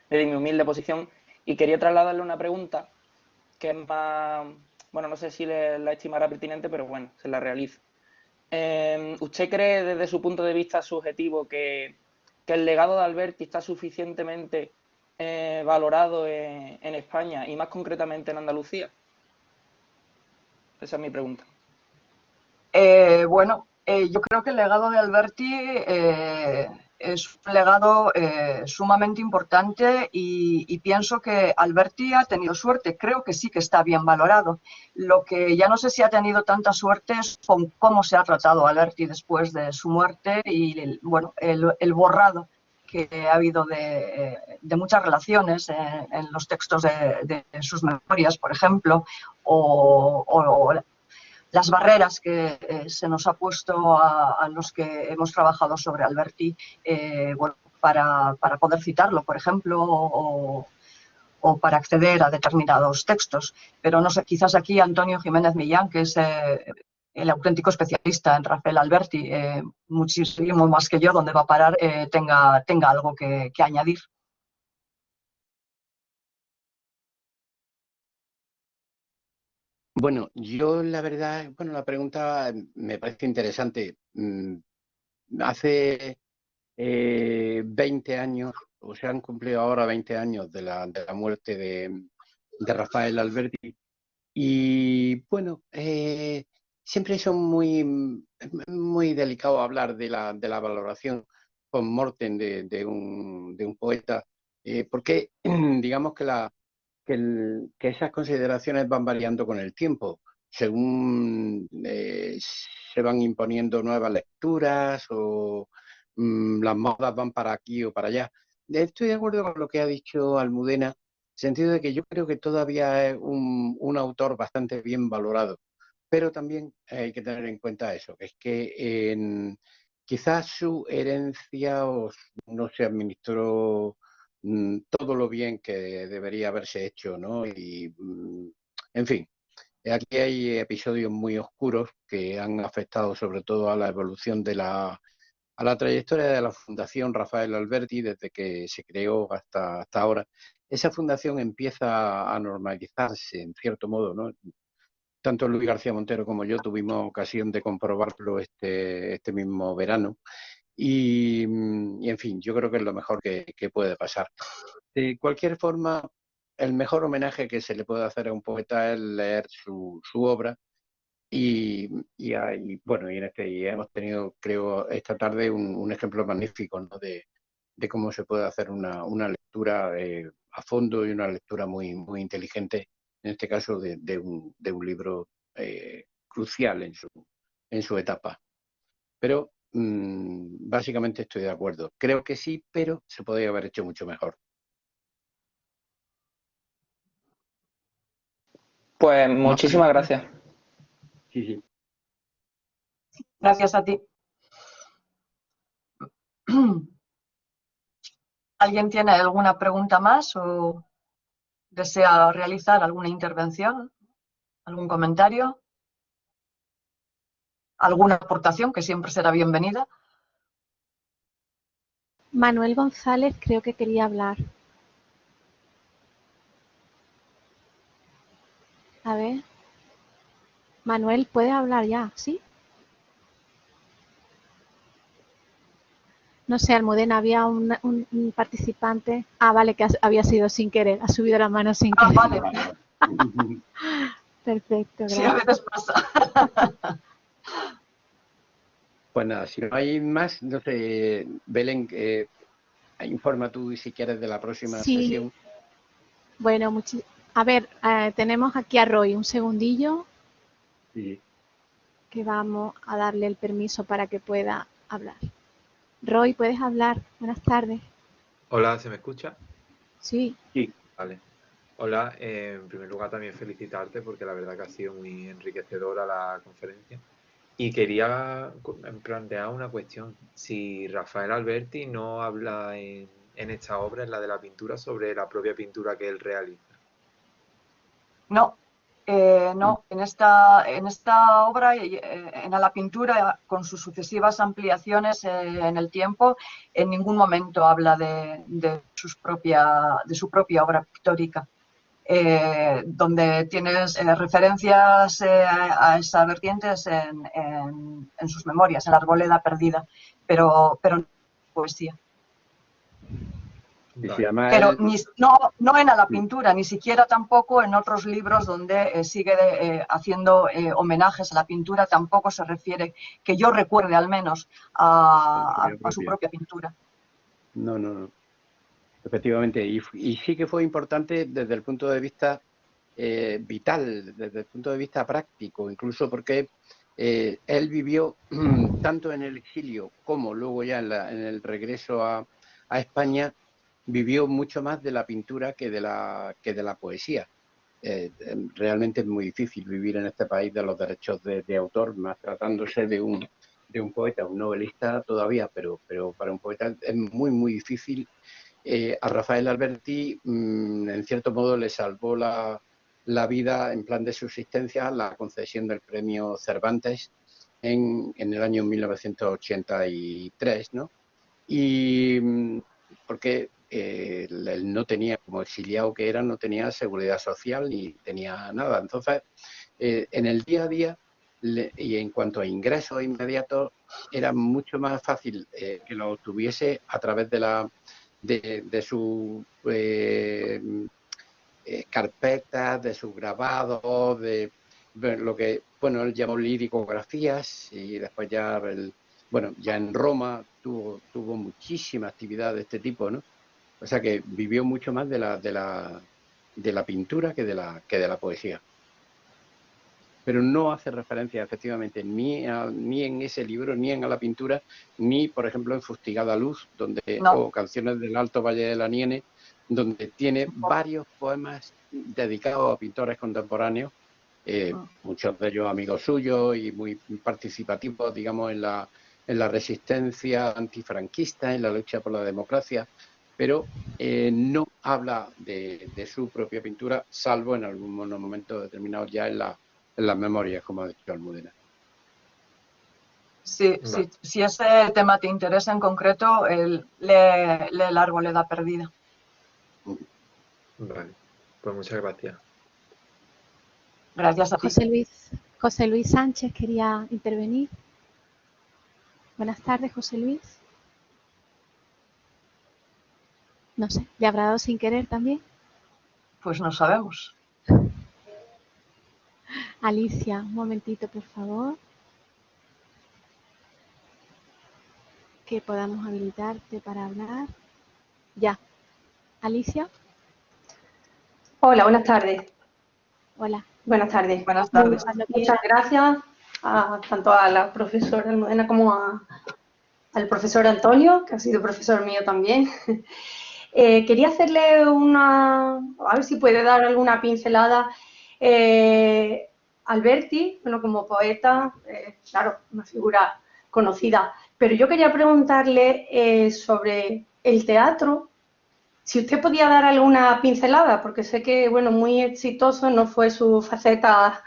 desde mi humilde posición. Y quería trasladarle una pregunta que es más, bueno, no sé si la estimará pertinente, pero bueno, se la realizo. ¿Usted cree desde su punto de vista subjetivo que el legado de Alberti está suficientemente valorado en España y más concretamente en Andalucía? Esa es mi pregunta.
Yo creo que el legado de Alberti es un legado sumamente importante y pienso que Alberti ha tenido suerte. Creo que sí que está bien valorado. Lo que ya no sé si ha tenido tanta suerte es con cómo se ha tratado a Alberti después de su muerte y el borrado que ha habido de muchas relaciones en los textos de sus memorias, por ejemplo, o las barreras que se nos ha puesto a los que hemos trabajado sobre Alberti, para poder citarlo, por ejemplo, o para acceder a determinados textos. Pero no sé, quizás aquí Antonio Jiménez Millán, que es el auténtico especialista en Rafael Alberti, muchísimo más que yo, donde va a parar, tenga algo que añadir.
Bueno, yo la verdad, la pregunta me parece interesante. Hace 20 años, o se han cumplido ahora 20 años de la muerte de Rafael Alberti, Y bueno, siempre son muy delicados hablar de la valoración post-mortem de un poeta, porque digamos que esas consideraciones van variando con el tiempo, según se van imponiendo nuevas lecturas o las modas van para aquí o para allá. Estoy de acuerdo con lo que ha dicho Almudena, sentido de que yo creo que todavía es un autor bastante bien valorado, pero también hay que tener en cuenta eso, que es que quizás su herencia no se administró todo lo bien que debería haberse hecho, ¿no? En fin, aquí hay episodios muy oscuros que han afectado sobre todo a la evolución a la trayectoria de la Fundación Rafael Alberti desde que se creó hasta ahora. Esa fundación empieza a normalizarse, en cierto modo, ¿no? Tanto Luis García Montero como yo tuvimos ocasión de comprobarlo este mismo verano. En fin, yo creo que es lo mejor que puede pasar. De cualquier forma, el mejor homenaje que se le puede hacer a un poeta es leer su obra bueno, y hemos tenido, creo, esta tarde un ejemplo magnífico, ¿no? de cómo se puede hacer una lectura a fondo y una lectura muy inteligente, en este caso de un libro crucial en su etapa. Pero básicamente estoy de acuerdo. Creo que sí, pero se podría haber hecho mucho mejor.
Pues muchísimas gracias.
Sí, sí.
Gracias a ti. ¿Alguien tiene alguna pregunta más o desea realizar alguna intervención, algún comentario, alguna aportación que siempre será bienvenida?
Manuel González creo que quería hablar. A ver. Manuel, ¿puedes hablar ya? ¿Sí? No sé, Almudena, había un participante. Ah, vale, que había sido sin querer. Ha subido la mano sin querer.
Vale.
Perfecto,
Sí, a
gracias.
veces pasa.
Pues nada, si no hay más, no sé, Belén, informa tú si quieres de la próxima
Sí,
sesión.
bueno, a ver, tenemos aquí a Roy. Un segundillo
Sí.
que vamos a darle el permiso para que pueda hablar. Roy, ¿puedes hablar? Buenas tardes.
Hola, ¿se me escucha?
Sí.
Sí.
Vale. Hola, en primer lugar también felicitarte porque la verdad que ha sido muy enriquecedora la conferencia. Y quería plantear una cuestión. Si Rafael Alberti no habla en esta obra, en la de la pintura, sobre la propia pintura que él realiza.
No, no. En esta obra, en la pintura, con sus sucesivas ampliaciones en el tiempo, en ningún momento habla de su propia obra pictórica. Donde tienes referencias a esa vertientes en sus memorias, en la Arboleda perdida, pero no poesía.
Y si
Vale.
además
Pero
él-
no en la pintura, ni siquiera tampoco en otros libros donde sigue haciendo homenajes a la pintura, tampoco se refiere, que yo recuerde al menos, a su propia pintura.
No. Efectivamente. Y sí que fue importante desde el punto de vista vital, desde el punto de vista práctico, incluso porque él vivió tanto en el exilio como luego ya en el regreso a España, vivió mucho más de la pintura que de la poesía. Realmente es muy difícil vivir en este país de los derechos de autor, más tratándose de un poeta, un novelista todavía, pero para un poeta es muy difícil. A Rafael Alberti, en cierto modo, le salvó la vida en plan de subsistencia la concesión del premio Cervantes en el año 1983, ¿no? Y porque él no tenía, como exiliado que era, no tenía seguridad social ni tenía nada. Entonces, en el día a día y en cuanto a ingresos inmediatos, era mucho más fácil que lo obtuviese a través de su carpetas, de sus grabados, de lo que, bueno, él llamó liricografías, y después ya, ya en Roma tuvo muchísima actividad de este tipo, ¿no? O sea que vivió mucho más de la pintura que de la poesía. Pero no hace referencia efectivamente ni en ese libro, ni en la pintura, ni, por ejemplo, en Fustigada Luz, o Canciones del Alto Valle de la Niene, donde tiene varios poemas dedicados a pintores contemporáneos, muchos de ellos amigos suyos y muy participativos, digamos, en la resistencia antifranquista, en la lucha por la democracia, pero no habla de su propia pintura, salvo en algunos momentos determinados ya en las memorias, como ha dicho Almudena.
Sí,
Vale.
si ese tema te interesa en concreto, lee El Arboleda Perdida.
Vale, pues muchas gracias.
Gracias a ti.
José Luis Sánchez quería intervenir. Buenas tardes, José Luis. No sé, ¿le habrá dado sin querer también?
Pues no sabemos.
Alicia, un momentito, por favor. Que podamos habilitarte para hablar. Ya. Alicia.
Hola, buenas tardes.
Hola.
Buenas tardes.
Buenas tardes.
Muchas gracias tanto a la profesora Almudena como al profesor Antonio, que ha sido profesor mío también. Quería hacerle a ver si puede dar alguna pincelada. Alberti, bueno, como poeta, claro, una figura conocida, pero yo quería preguntarle sobre el teatro. Si usted podía dar alguna pincelada, porque sé que, bueno, muy exitoso no fue su faceta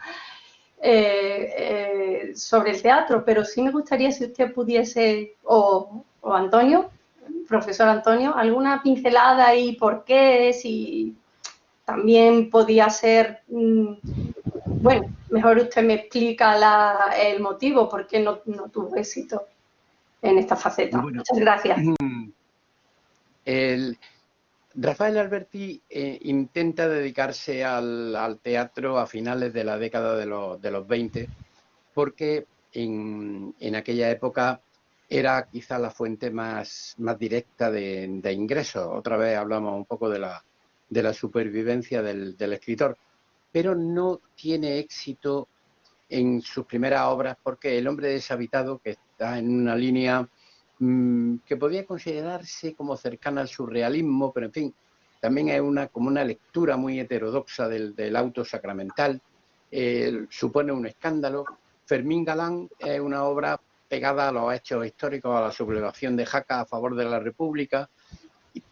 sobre el teatro, pero sí me gustaría si usted pudiese, o Antonio, profesor Antonio, alguna pincelada y por qué, si también podía ser, bueno, mejor usted me explica el motivo, por qué no tuvo éxito en esta faceta.
Bueno,
muchas gracias.
Rafael Alberti intenta dedicarse al teatro a finales de la década de los 20, porque en aquella época era quizá la fuente más directa de ingresos. Otra vez hablamos un poco de la supervivencia del escritor, pero no tiene éxito en sus primeras obras porque El hombre deshabitado, que está en una línea que podía considerarse como cercana al surrealismo, pero en fin, también es como una lectura muy heterodoxa del auto sacramental, supone un escándalo. Fermín Galán es una obra pegada a los hechos históricos, a la sublevación de Jaca a favor de la República,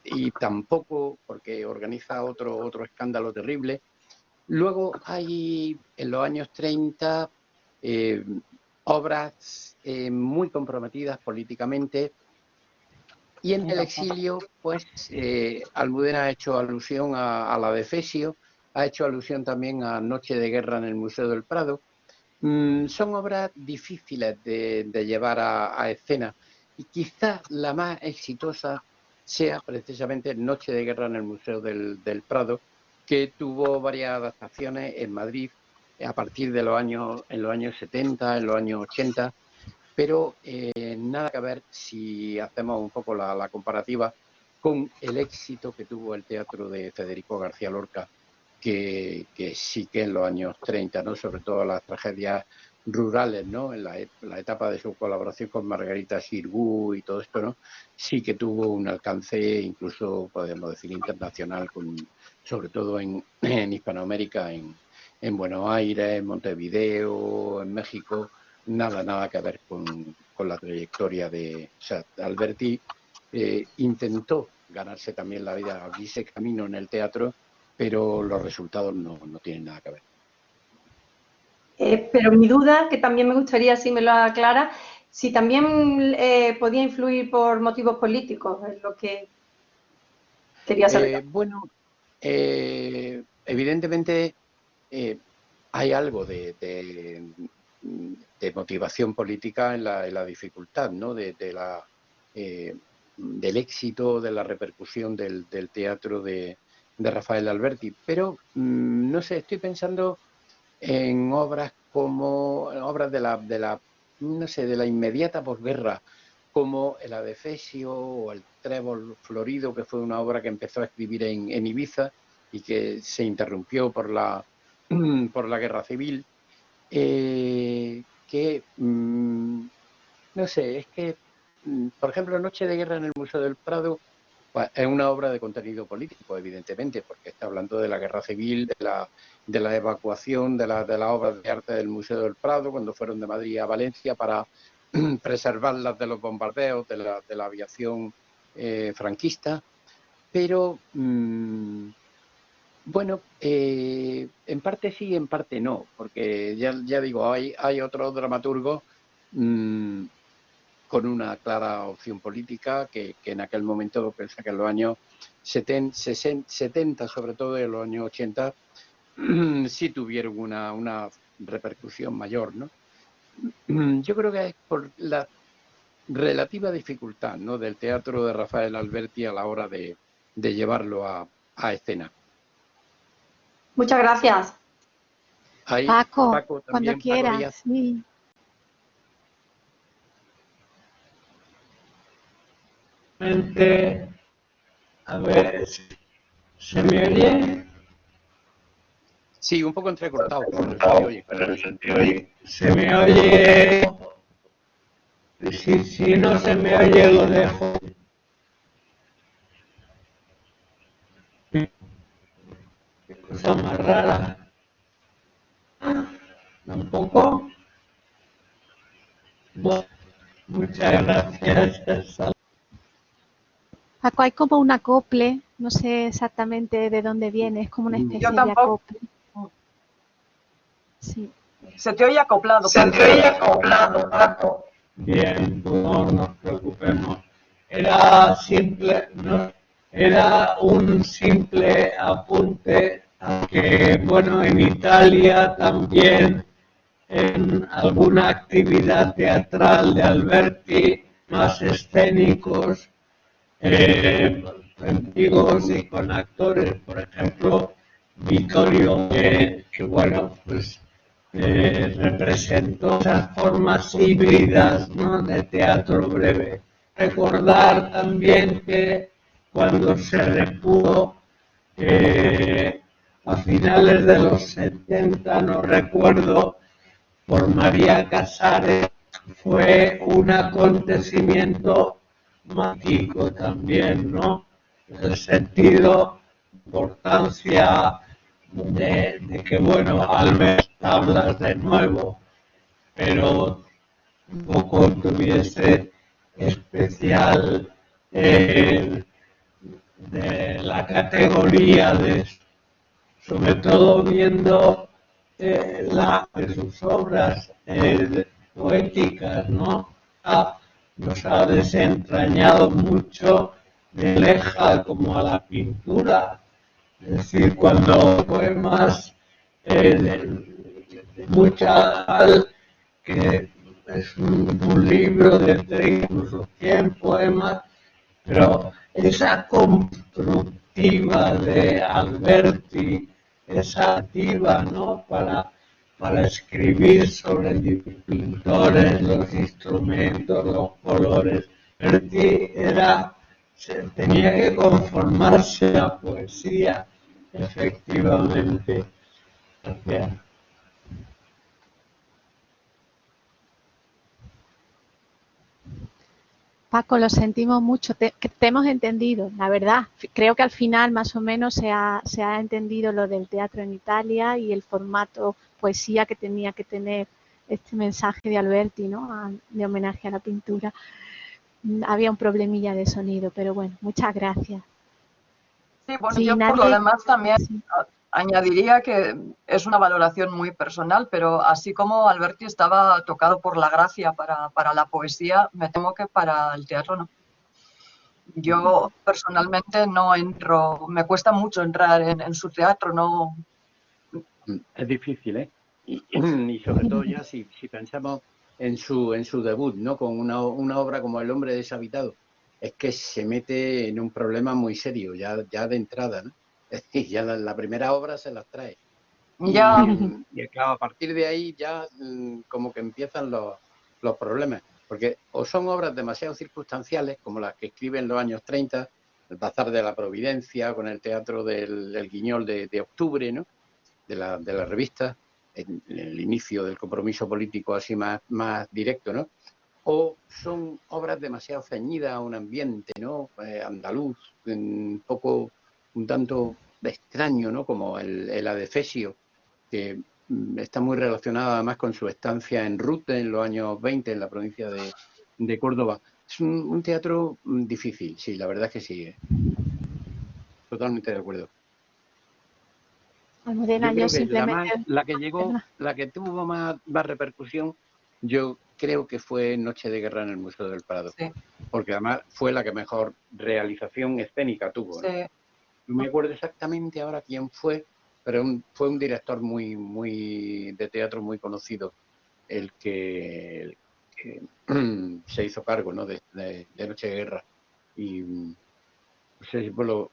y tampoco, porque organiza otro escándalo terrible. Luego hay, en los años 30, obras muy comprometidas políticamente, y en el exilio, pues, Almudena ha hecho alusión a la de Fesio, ha hecho alusión también a Noche de Guerra en el Museo del Prado. Son obras difíciles de llevar a escena, y quizás la más exitosa sea precisamente Noche de Guerra en el Museo del Prado, que tuvo varias adaptaciones en Madrid a partir de en los años 70, en los años 80, pero nada que ver si hacemos un poco la comparativa con el éxito que tuvo el teatro de Federico García Lorca, que sí que en los años 30, ¿no? Sobre todo las tragedias rurales, ¿no? En la etapa de su colaboración con Margarita Xirgu y todo esto, ¿no? Sí que tuvo un alcance, incluso podemos decir internacional, sobre todo en Hispanoamérica, en Buenos Aires, en Montevideo, en México. Nada que ver con la trayectoria de... O sea, Alberti intentó ganarse también la vida, abrirse camino en el teatro, pero los resultados no tienen nada que ver.
Pero mi duda, que también me gustaría, si me lo aclara, si también podía influir por motivos políticos, es lo que quería saber.
Bueno, evidentemente hay algo de motivación política en la dificultad, ¿no? Del éxito, de la repercusión del teatro de Rafael Alberti. Pero, no sé, estoy pensando en obras como obras de la no sé, de la inmediata posguerra, como el Adefesio o el Trébol Florido, que fue una obra que empezó a escribir en Ibiza y que se interrumpió por la guerra civil, que no sé, es que, por ejemplo, Noche de Guerra en el Museo del Prado pues, es una obra de contenido político, evidentemente, porque está hablando de la guerra civil, de la evacuación de la obra de arte del Museo del Prado, cuando fueron de Madrid a Valencia para preservarlas de los bombardeos de la aviación franquista. Pero, bueno, en parte sí, en parte no, porque ya digo, hay otros dramaturgos con una clara opción política que en aquel momento, pensé que en los años 70, sobre todo en los años 80, sí tuvieron una repercusión mayor, ¿no? Yo creo que es por la relativa dificultad, ¿no?, del teatro de Rafael Alberti a la hora de llevarlo a escena.
Muchas gracias.
Ahí,
Paco,
Paco
cuando
también, Paco
quieras.
Díaz.
Sí.
A ver, ¿se me oye?
Sí, un poco entrecortado, pero se te oye.
Se me oye. Si no se me oye, lo dejo. Qué cosa más rara. ¿Tampoco? Bueno, muchas gracias.
Paco, hay como un acople, no sé exactamente de dónde viene, es como una especie
Yo
de
tampoco.
acople. Sí.
Se te oye acoplado.
Se te oye acoplado, Paco. Bien, no nos preocupemos. Era simple, no, era un simple apunte a que, bueno, en Italia también en alguna actividad teatral de Alberti, más escénicos, antiguos y con actores, por ejemplo, Vittorio, que bueno, pues representó esas formas híbridas, ¿no?, de teatro breve. Recordar también que cuando se repuso a finales de los 70, no recuerdo, por María Casares, fue un acontecimiento mágico también, ¿no? En el sentido, importancia de que, bueno, Albert hablas de nuevo, pero tampoco tuviese especial de la categoría de, sobre todo viendo de sus obras poéticas, ¿no? Nos ha desentrañado mucho de Leja como a la pintura. Es decir, cuando poemas de mucha que es un libro de 30, incluso 100 poemas, pero esa constructiva de Alberti, esa activa, ¿no?, para escribir sobre pintores, los instrumentos, los colores. Alberti tenía que conformarse a poesía, efectivamente. Gracias.
Paco, lo sentimos mucho, te hemos entendido, la verdad. Creo que al final más o menos se ha entendido lo del teatro en Italia y el formato poesía que tenía que tener este mensaje de Alberti, ¿no?, de homenaje a la pintura. Había un problemilla de sonido, pero bueno, muchas gracias.
Sí, bueno,
Sí,
yo por lo demás también añadiría que es una valoración muy personal, pero así como Alberti estaba tocado por la gracia para la poesía, me temo que para el teatro no. Yo personalmente no entro, me cuesta mucho entrar en su teatro, no.
Es difícil, ¿eh? Y sobre todo ya si pensamos en su debut, ¿no?, con una obra como El hombre deshabitado, es que se mete en un problema muy serio ya de entrada, ¿no? Y ya la primera obra se las trae.
Ya.
Y claro, a partir de ahí ya como que empiezan los problemas, porque o son obras demasiado circunstanciales, como las que escribe en los años 30, el Bazar de la Providencia, con el Teatro del Guiñol de octubre, ¿no? de la revista, en el inicio del compromiso político así más directo, ¿no? O son obras demasiado ceñidas a un ambiente, ¿no? Andaluz, un tanto extraño, ¿no? Como el Adefesio, que está muy relacionado además con su estancia en Rute en los años 20 en la provincia de Córdoba. Es un teatro difícil, sí, la verdad es que sí. Totalmente de acuerdo.
Almudena,
Yo creo que
simplemente...
la que tuvo más repercusión, yo creo que fue Noche de Guerra en el Museo del Prado.
Sí.
Porque además fue la que mejor realización escénica tuvo, ¿no?
Sí.
No me acuerdo exactamente ahora quién fue, pero fue un director muy de teatro muy conocido el que se hizo cargo, ¿no? de Noche de Guerra. Y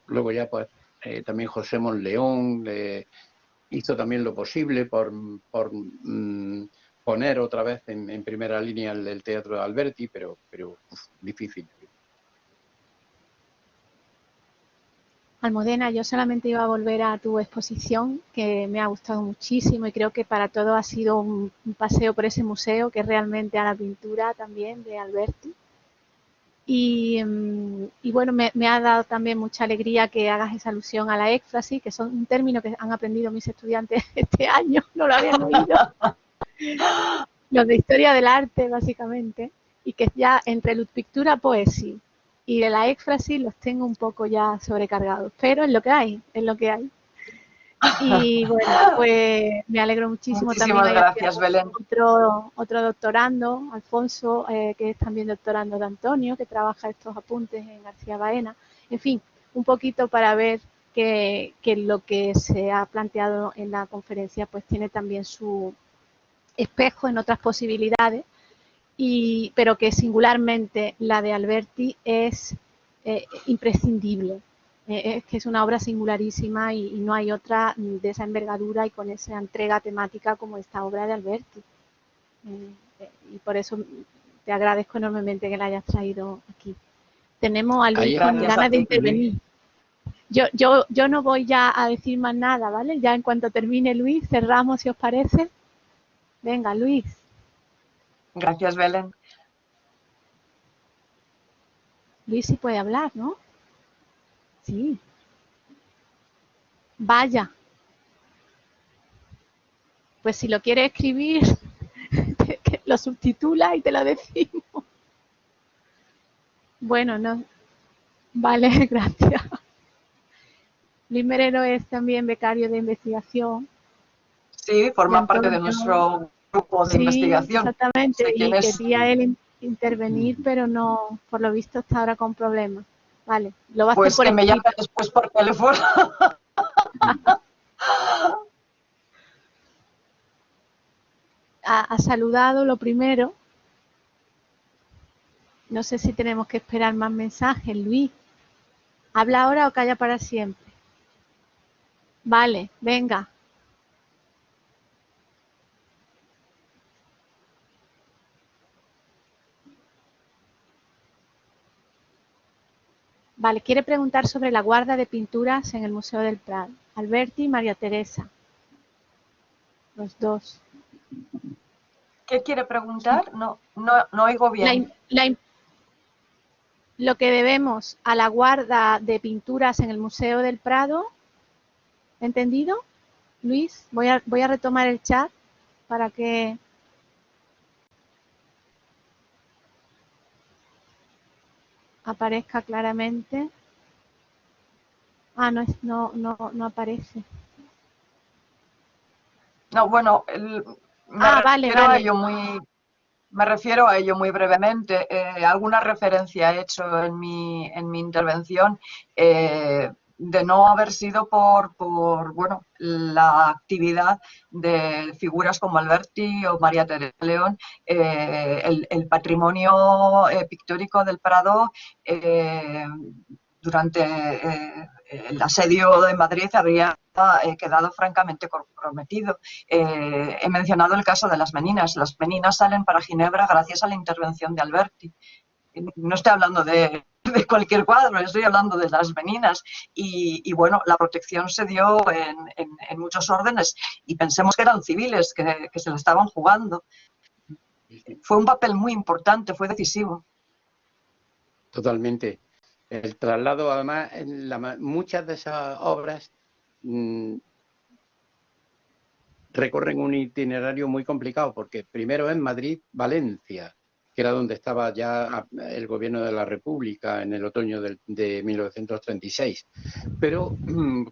luego ya pues también José Monleón hizo también lo posible por poner otra vez en primera línea el teatro de Alberti, pero difícil.
Almudena, yo solamente iba a volver a tu exposición, que me ha gustado muchísimo y creo que para todos ha sido un paseo por ese museo, que es realmente a la pintura también de Alberti. Y bueno, me ha dado también mucha alegría que hagas esa alusión a la éfrasis, que son un término que han aprendido mis estudiantes este año, no lo habían oído. Los de historia del arte, básicamente, y que ya entre la pintura, poesía y de la éfrasis los tengo un poco ya sobrecargados, pero es lo que hay, es lo que hay. Y bueno, pues me alegro muchísimo.
Muchísimas
también
gracias, Belén.
Otro doctorando, Alfonso, que es también doctorando de Antonio, que trabaja estos apuntes en García Baena. En fin, un poquito para ver que lo que se ha planteado en la conferencia pues tiene también su espejo en otras posibilidades, pero que singularmente la de Alberti es imprescindible. Es que es una obra singularísima y no hay otra de esa envergadura y con esa entrega temática como esta obra de Alberti. Y por eso te agradezco enormemente que la hayas traído aquí. Tenemos a Luis con ganas de intervenir. Yo no voy ya a decir más nada, ¿vale? Ya en cuanto termine Luis, cerramos si os parece. Venga, Luis.
Gracias, Belén.
Luis sí puede hablar, ¿no? Sí. Vaya. Pues si lo quieres escribir, lo subtitula y te lo decimos. Bueno, no. Vale, gracias. Luis Merero es también becario de investigación.
Sí, forma parte de nuestro grupo de investigación.
Exactamente, y quería él intervenir, pero no, por lo visto está ahora con problemas. Vale, lo va a hacer por
que me llame después por teléfono.
Ha saludado lo primero. No sé si tenemos que esperar más mensajes, Luis. ¿Habla ahora o calla para siempre? Vale, venga. Vale, quiere preguntar sobre la guarda de pinturas en el Museo del Prado. Alberti y María Teresa. Los dos.
¿Qué quiere preguntar? No oigo bien.
Lo que debemos a la guarda de pinturas en el Museo del Prado. ¿Entendido? Luis, voy a retomar el chat para que... aparezca claramente. Ah, no aparece.
No, bueno, me refiero a ello muy brevemente. Alguna referencia he hecho en mi intervención de no haber sido por la actividad de figuras como Alberti o María Teresa León, el patrimonio pictórico del Prado durante el asedio de Madrid habría quedado francamente comprometido. He mencionado el caso de las Meninas. Las Meninas salen para Ginebra gracias a la intervención de Alberti. No estoy hablando de cualquier cuadro, estoy hablando de las Meninas. Y bueno, la protección se dio en muchos órdenes y pensemos que eran civiles, que se lo estaban jugando. Fue un papel muy importante, fue decisivo.
Totalmente. El traslado, además, muchas de esas obras recorren un itinerario muy complicado, porque primero es Madrid-Valencia, que era donde estaba ya el gobierno de la República en el otoño de 1936. Pero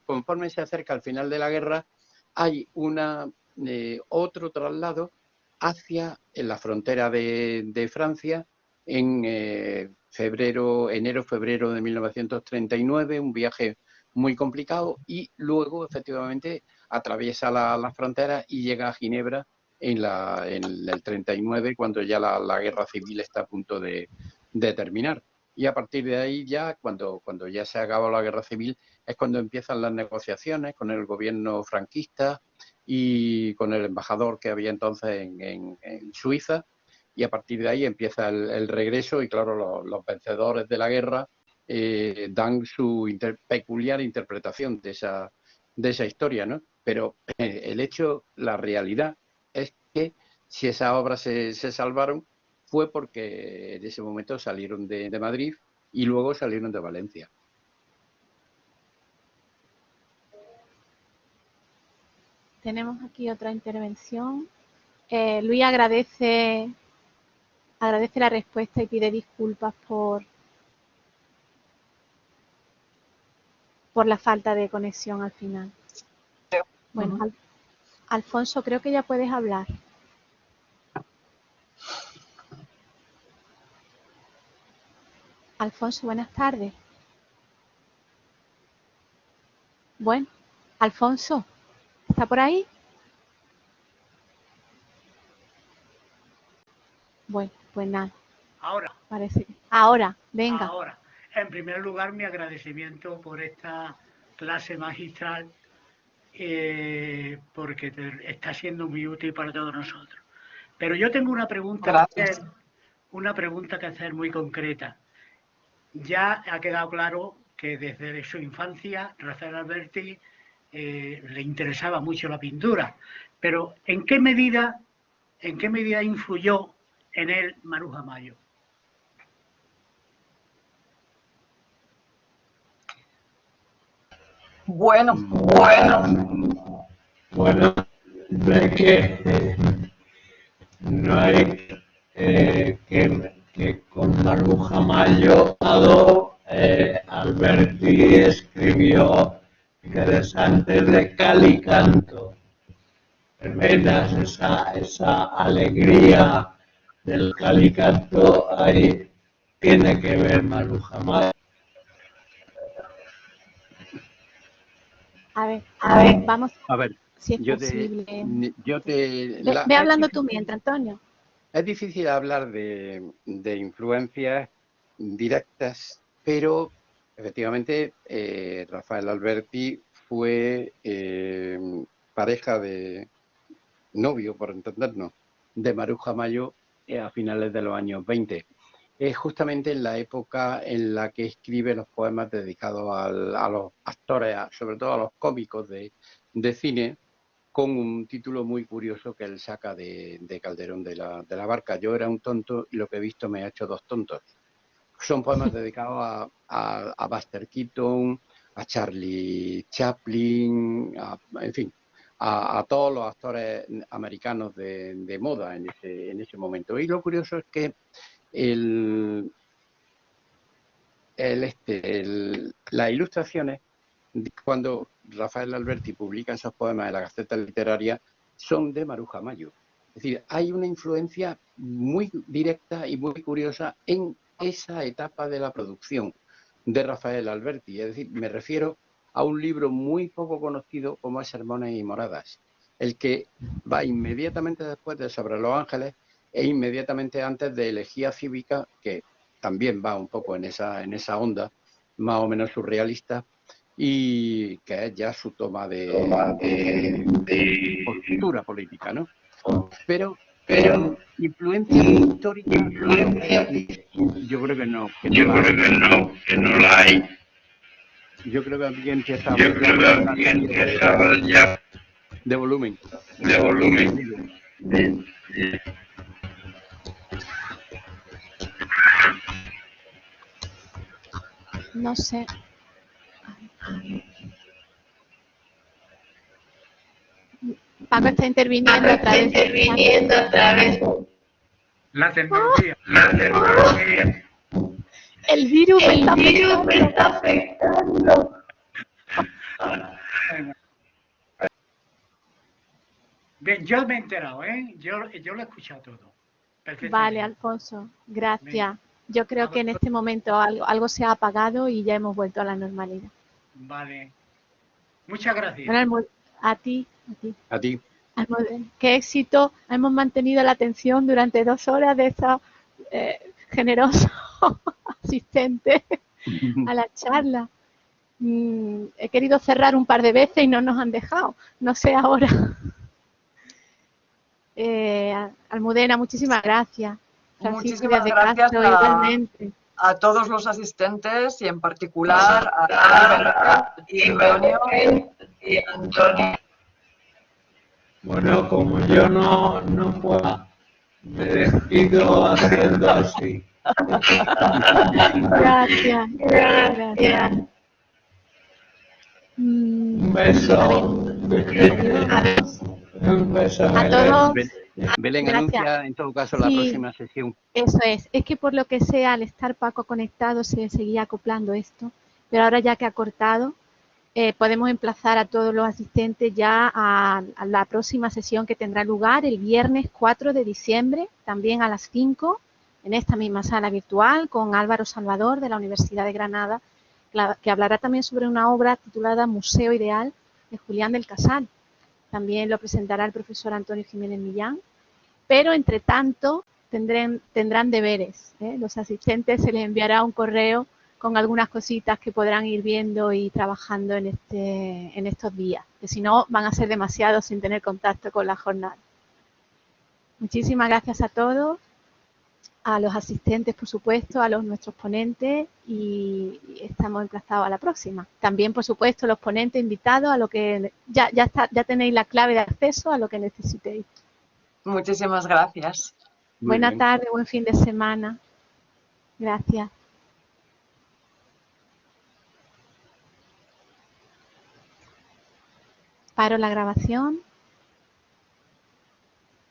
conforme se acerca al final de la guerra, hay otro traslado hacia la frontera de Francia en enero-febrero de 1939, un viaje muy complicado, y luego efectivamente atraviesa la frontera y llega a Ginebra en el 39, cuando ya la guerra civil está a punto de terminar. Y a partir de ahí ya, cuando ya se acaba la guerra civil, es cuando empiezan las negociaciones con el gobierno franquista y con el embajador que había entonces en Suiza, y a partir de ahí empieza el regreso, y claro, los vencedores de la guerra dan su peculiar interpretación de esa historia, ¿no? Pero la realidad es que si esas obras se salvaron fue porque en ese momento salieron de Madrid y luego salieron de Valencia.
Tenemos aquí otra intervención. Luis agradece la respuesta y pide disculpas por la falta de conexión al final. Bueno, Alfonso, creo que ya puedes hablar. Alfonso, buenas tardes. Bueno, Alfonso, ¿está por ahí? Bueno, pues nada.
Ahora.
Parece que... Ahora, venga.
Ahora. En primer lugar, mi agradecimiento por esta clase magistral, porque está siendo muy útil para todos nosotros. Pero yo tengo una pregunta que hacer muy concreta. Ya ha quedado claro que desde su infancia Rafael Alberti le interesaba mucho la pintura, pero ¿en qué medida influyó en él Maruja Mayo?
Bueno,
de que no hay que con Maruja Mayo Alberti escribió interesantes de cal y canto. Tremendas, esa alegría del cal y canto, ahí tiene que ver Maruja Mayo.
A ver, vamos.
A ver,
si es posible. Ve hablando tú mientras, Antonio.
Es difícil hablar de influencias directas, pero efectivamente Rafael Alberti fue pareja de novio, por entendernos, de Maruja Mayo a finales de los años 20. Es justamente en la época en la que escribe los poemas dedicados a los actores, sobre todo a los cómicos de cine, con un título muy curioso que él saca de Calderón de la Barca. Yo era un tonto y lo que he visto me ha hecho dos tontos. Son poemas dedicados a Buster Keaton, a Charlie Chaplin, en fin, a todos los actores americanos de moda en ese momento. Y lo curioso es que las ilustraciones, cuando Rafael Alberti publica esos poemas en la Gaceta Literaria, son de Maruja Mayo. Es decir, hay una influencia muy directa y muy curiosa en esa etapa de la producción de Rafael Alberti. Es decir, me refiero a un libro muy poco conocido como es Sermones y Moradas, el que va inmediatamente después de Sobre los Ángeles e inmediatamente antes de Elegía Cívica, que también va un poco en esa onda, más o menos surrealista, y que es ya su toma de postura política, ¿no? Pero influencia histórica, yo creo que no la hay. Yo creo que aquí empieza a hablar ya de volumen.
No sé. Paco está interviniendo otra vez.
La tecnología.
El virus me está afectando.
Bien, yo me he enterado, ¿eh? Yo lo he escuchado todo. Perfectamente.
Vale, Alfonso, gracias. Yo creo que en este momento algo se ha apagado y ya hemos vuelto a la normalidad.
Vale. Muchas gracias.
Bueno, a ti.
A ti.
Qué éxito. Hemos mantenido la atención durante 2 horas de esta generoso asistente a la charla. He querido cerrar un par de veces y no nos han dejado. No sé ahora. Almudena, muchísimas gracias. Francisco
Muchísimas gracias
igualmente.
A todos los asistentes y en particular a Antonio y Antonio.
Bueno, como yo no puedo, me despido haciendo así.
Gracias.
Un beso. Un beso.
A todos.
Belén, anuncia en todo caso la próxima sesión.
Eso es que por lo que sea, al estar Paco conectado se seguía acoplando esto, pero ahora ya que ha cortado, podemos emplazar a todos los asistentes ya a la próxima sesión que tendrá lugar el viernes 4 de diciembre, también a las 5, en esta misma sala virtual, con Álvaro Salvador de la Universidad de Granada, que hablará también sobre una obra titulada Museo Ideal de Julián del Casal. También lo presentará el profesor Antonio Jiménez Millán. Pero, entre tanto, tendrán deberes. Los asistentes se les enviará un correo con algunas cositas que podrán ir viendo y trabajando en estos días, que si no van a ser demasiados sin tener contacto con la jornada. Muchísimas gracias a todos, a los asistentes, por supuesto, a nuestros ponentes y estamos emplazados a la próxima. También, por supuesto, los ponentes invitados a lo que ya tenéis la clave de acceso a lo que necesitéis.
Muchísimas gracias.
Buena tarde, buen fin de semana. Gracias. Paro la grabación.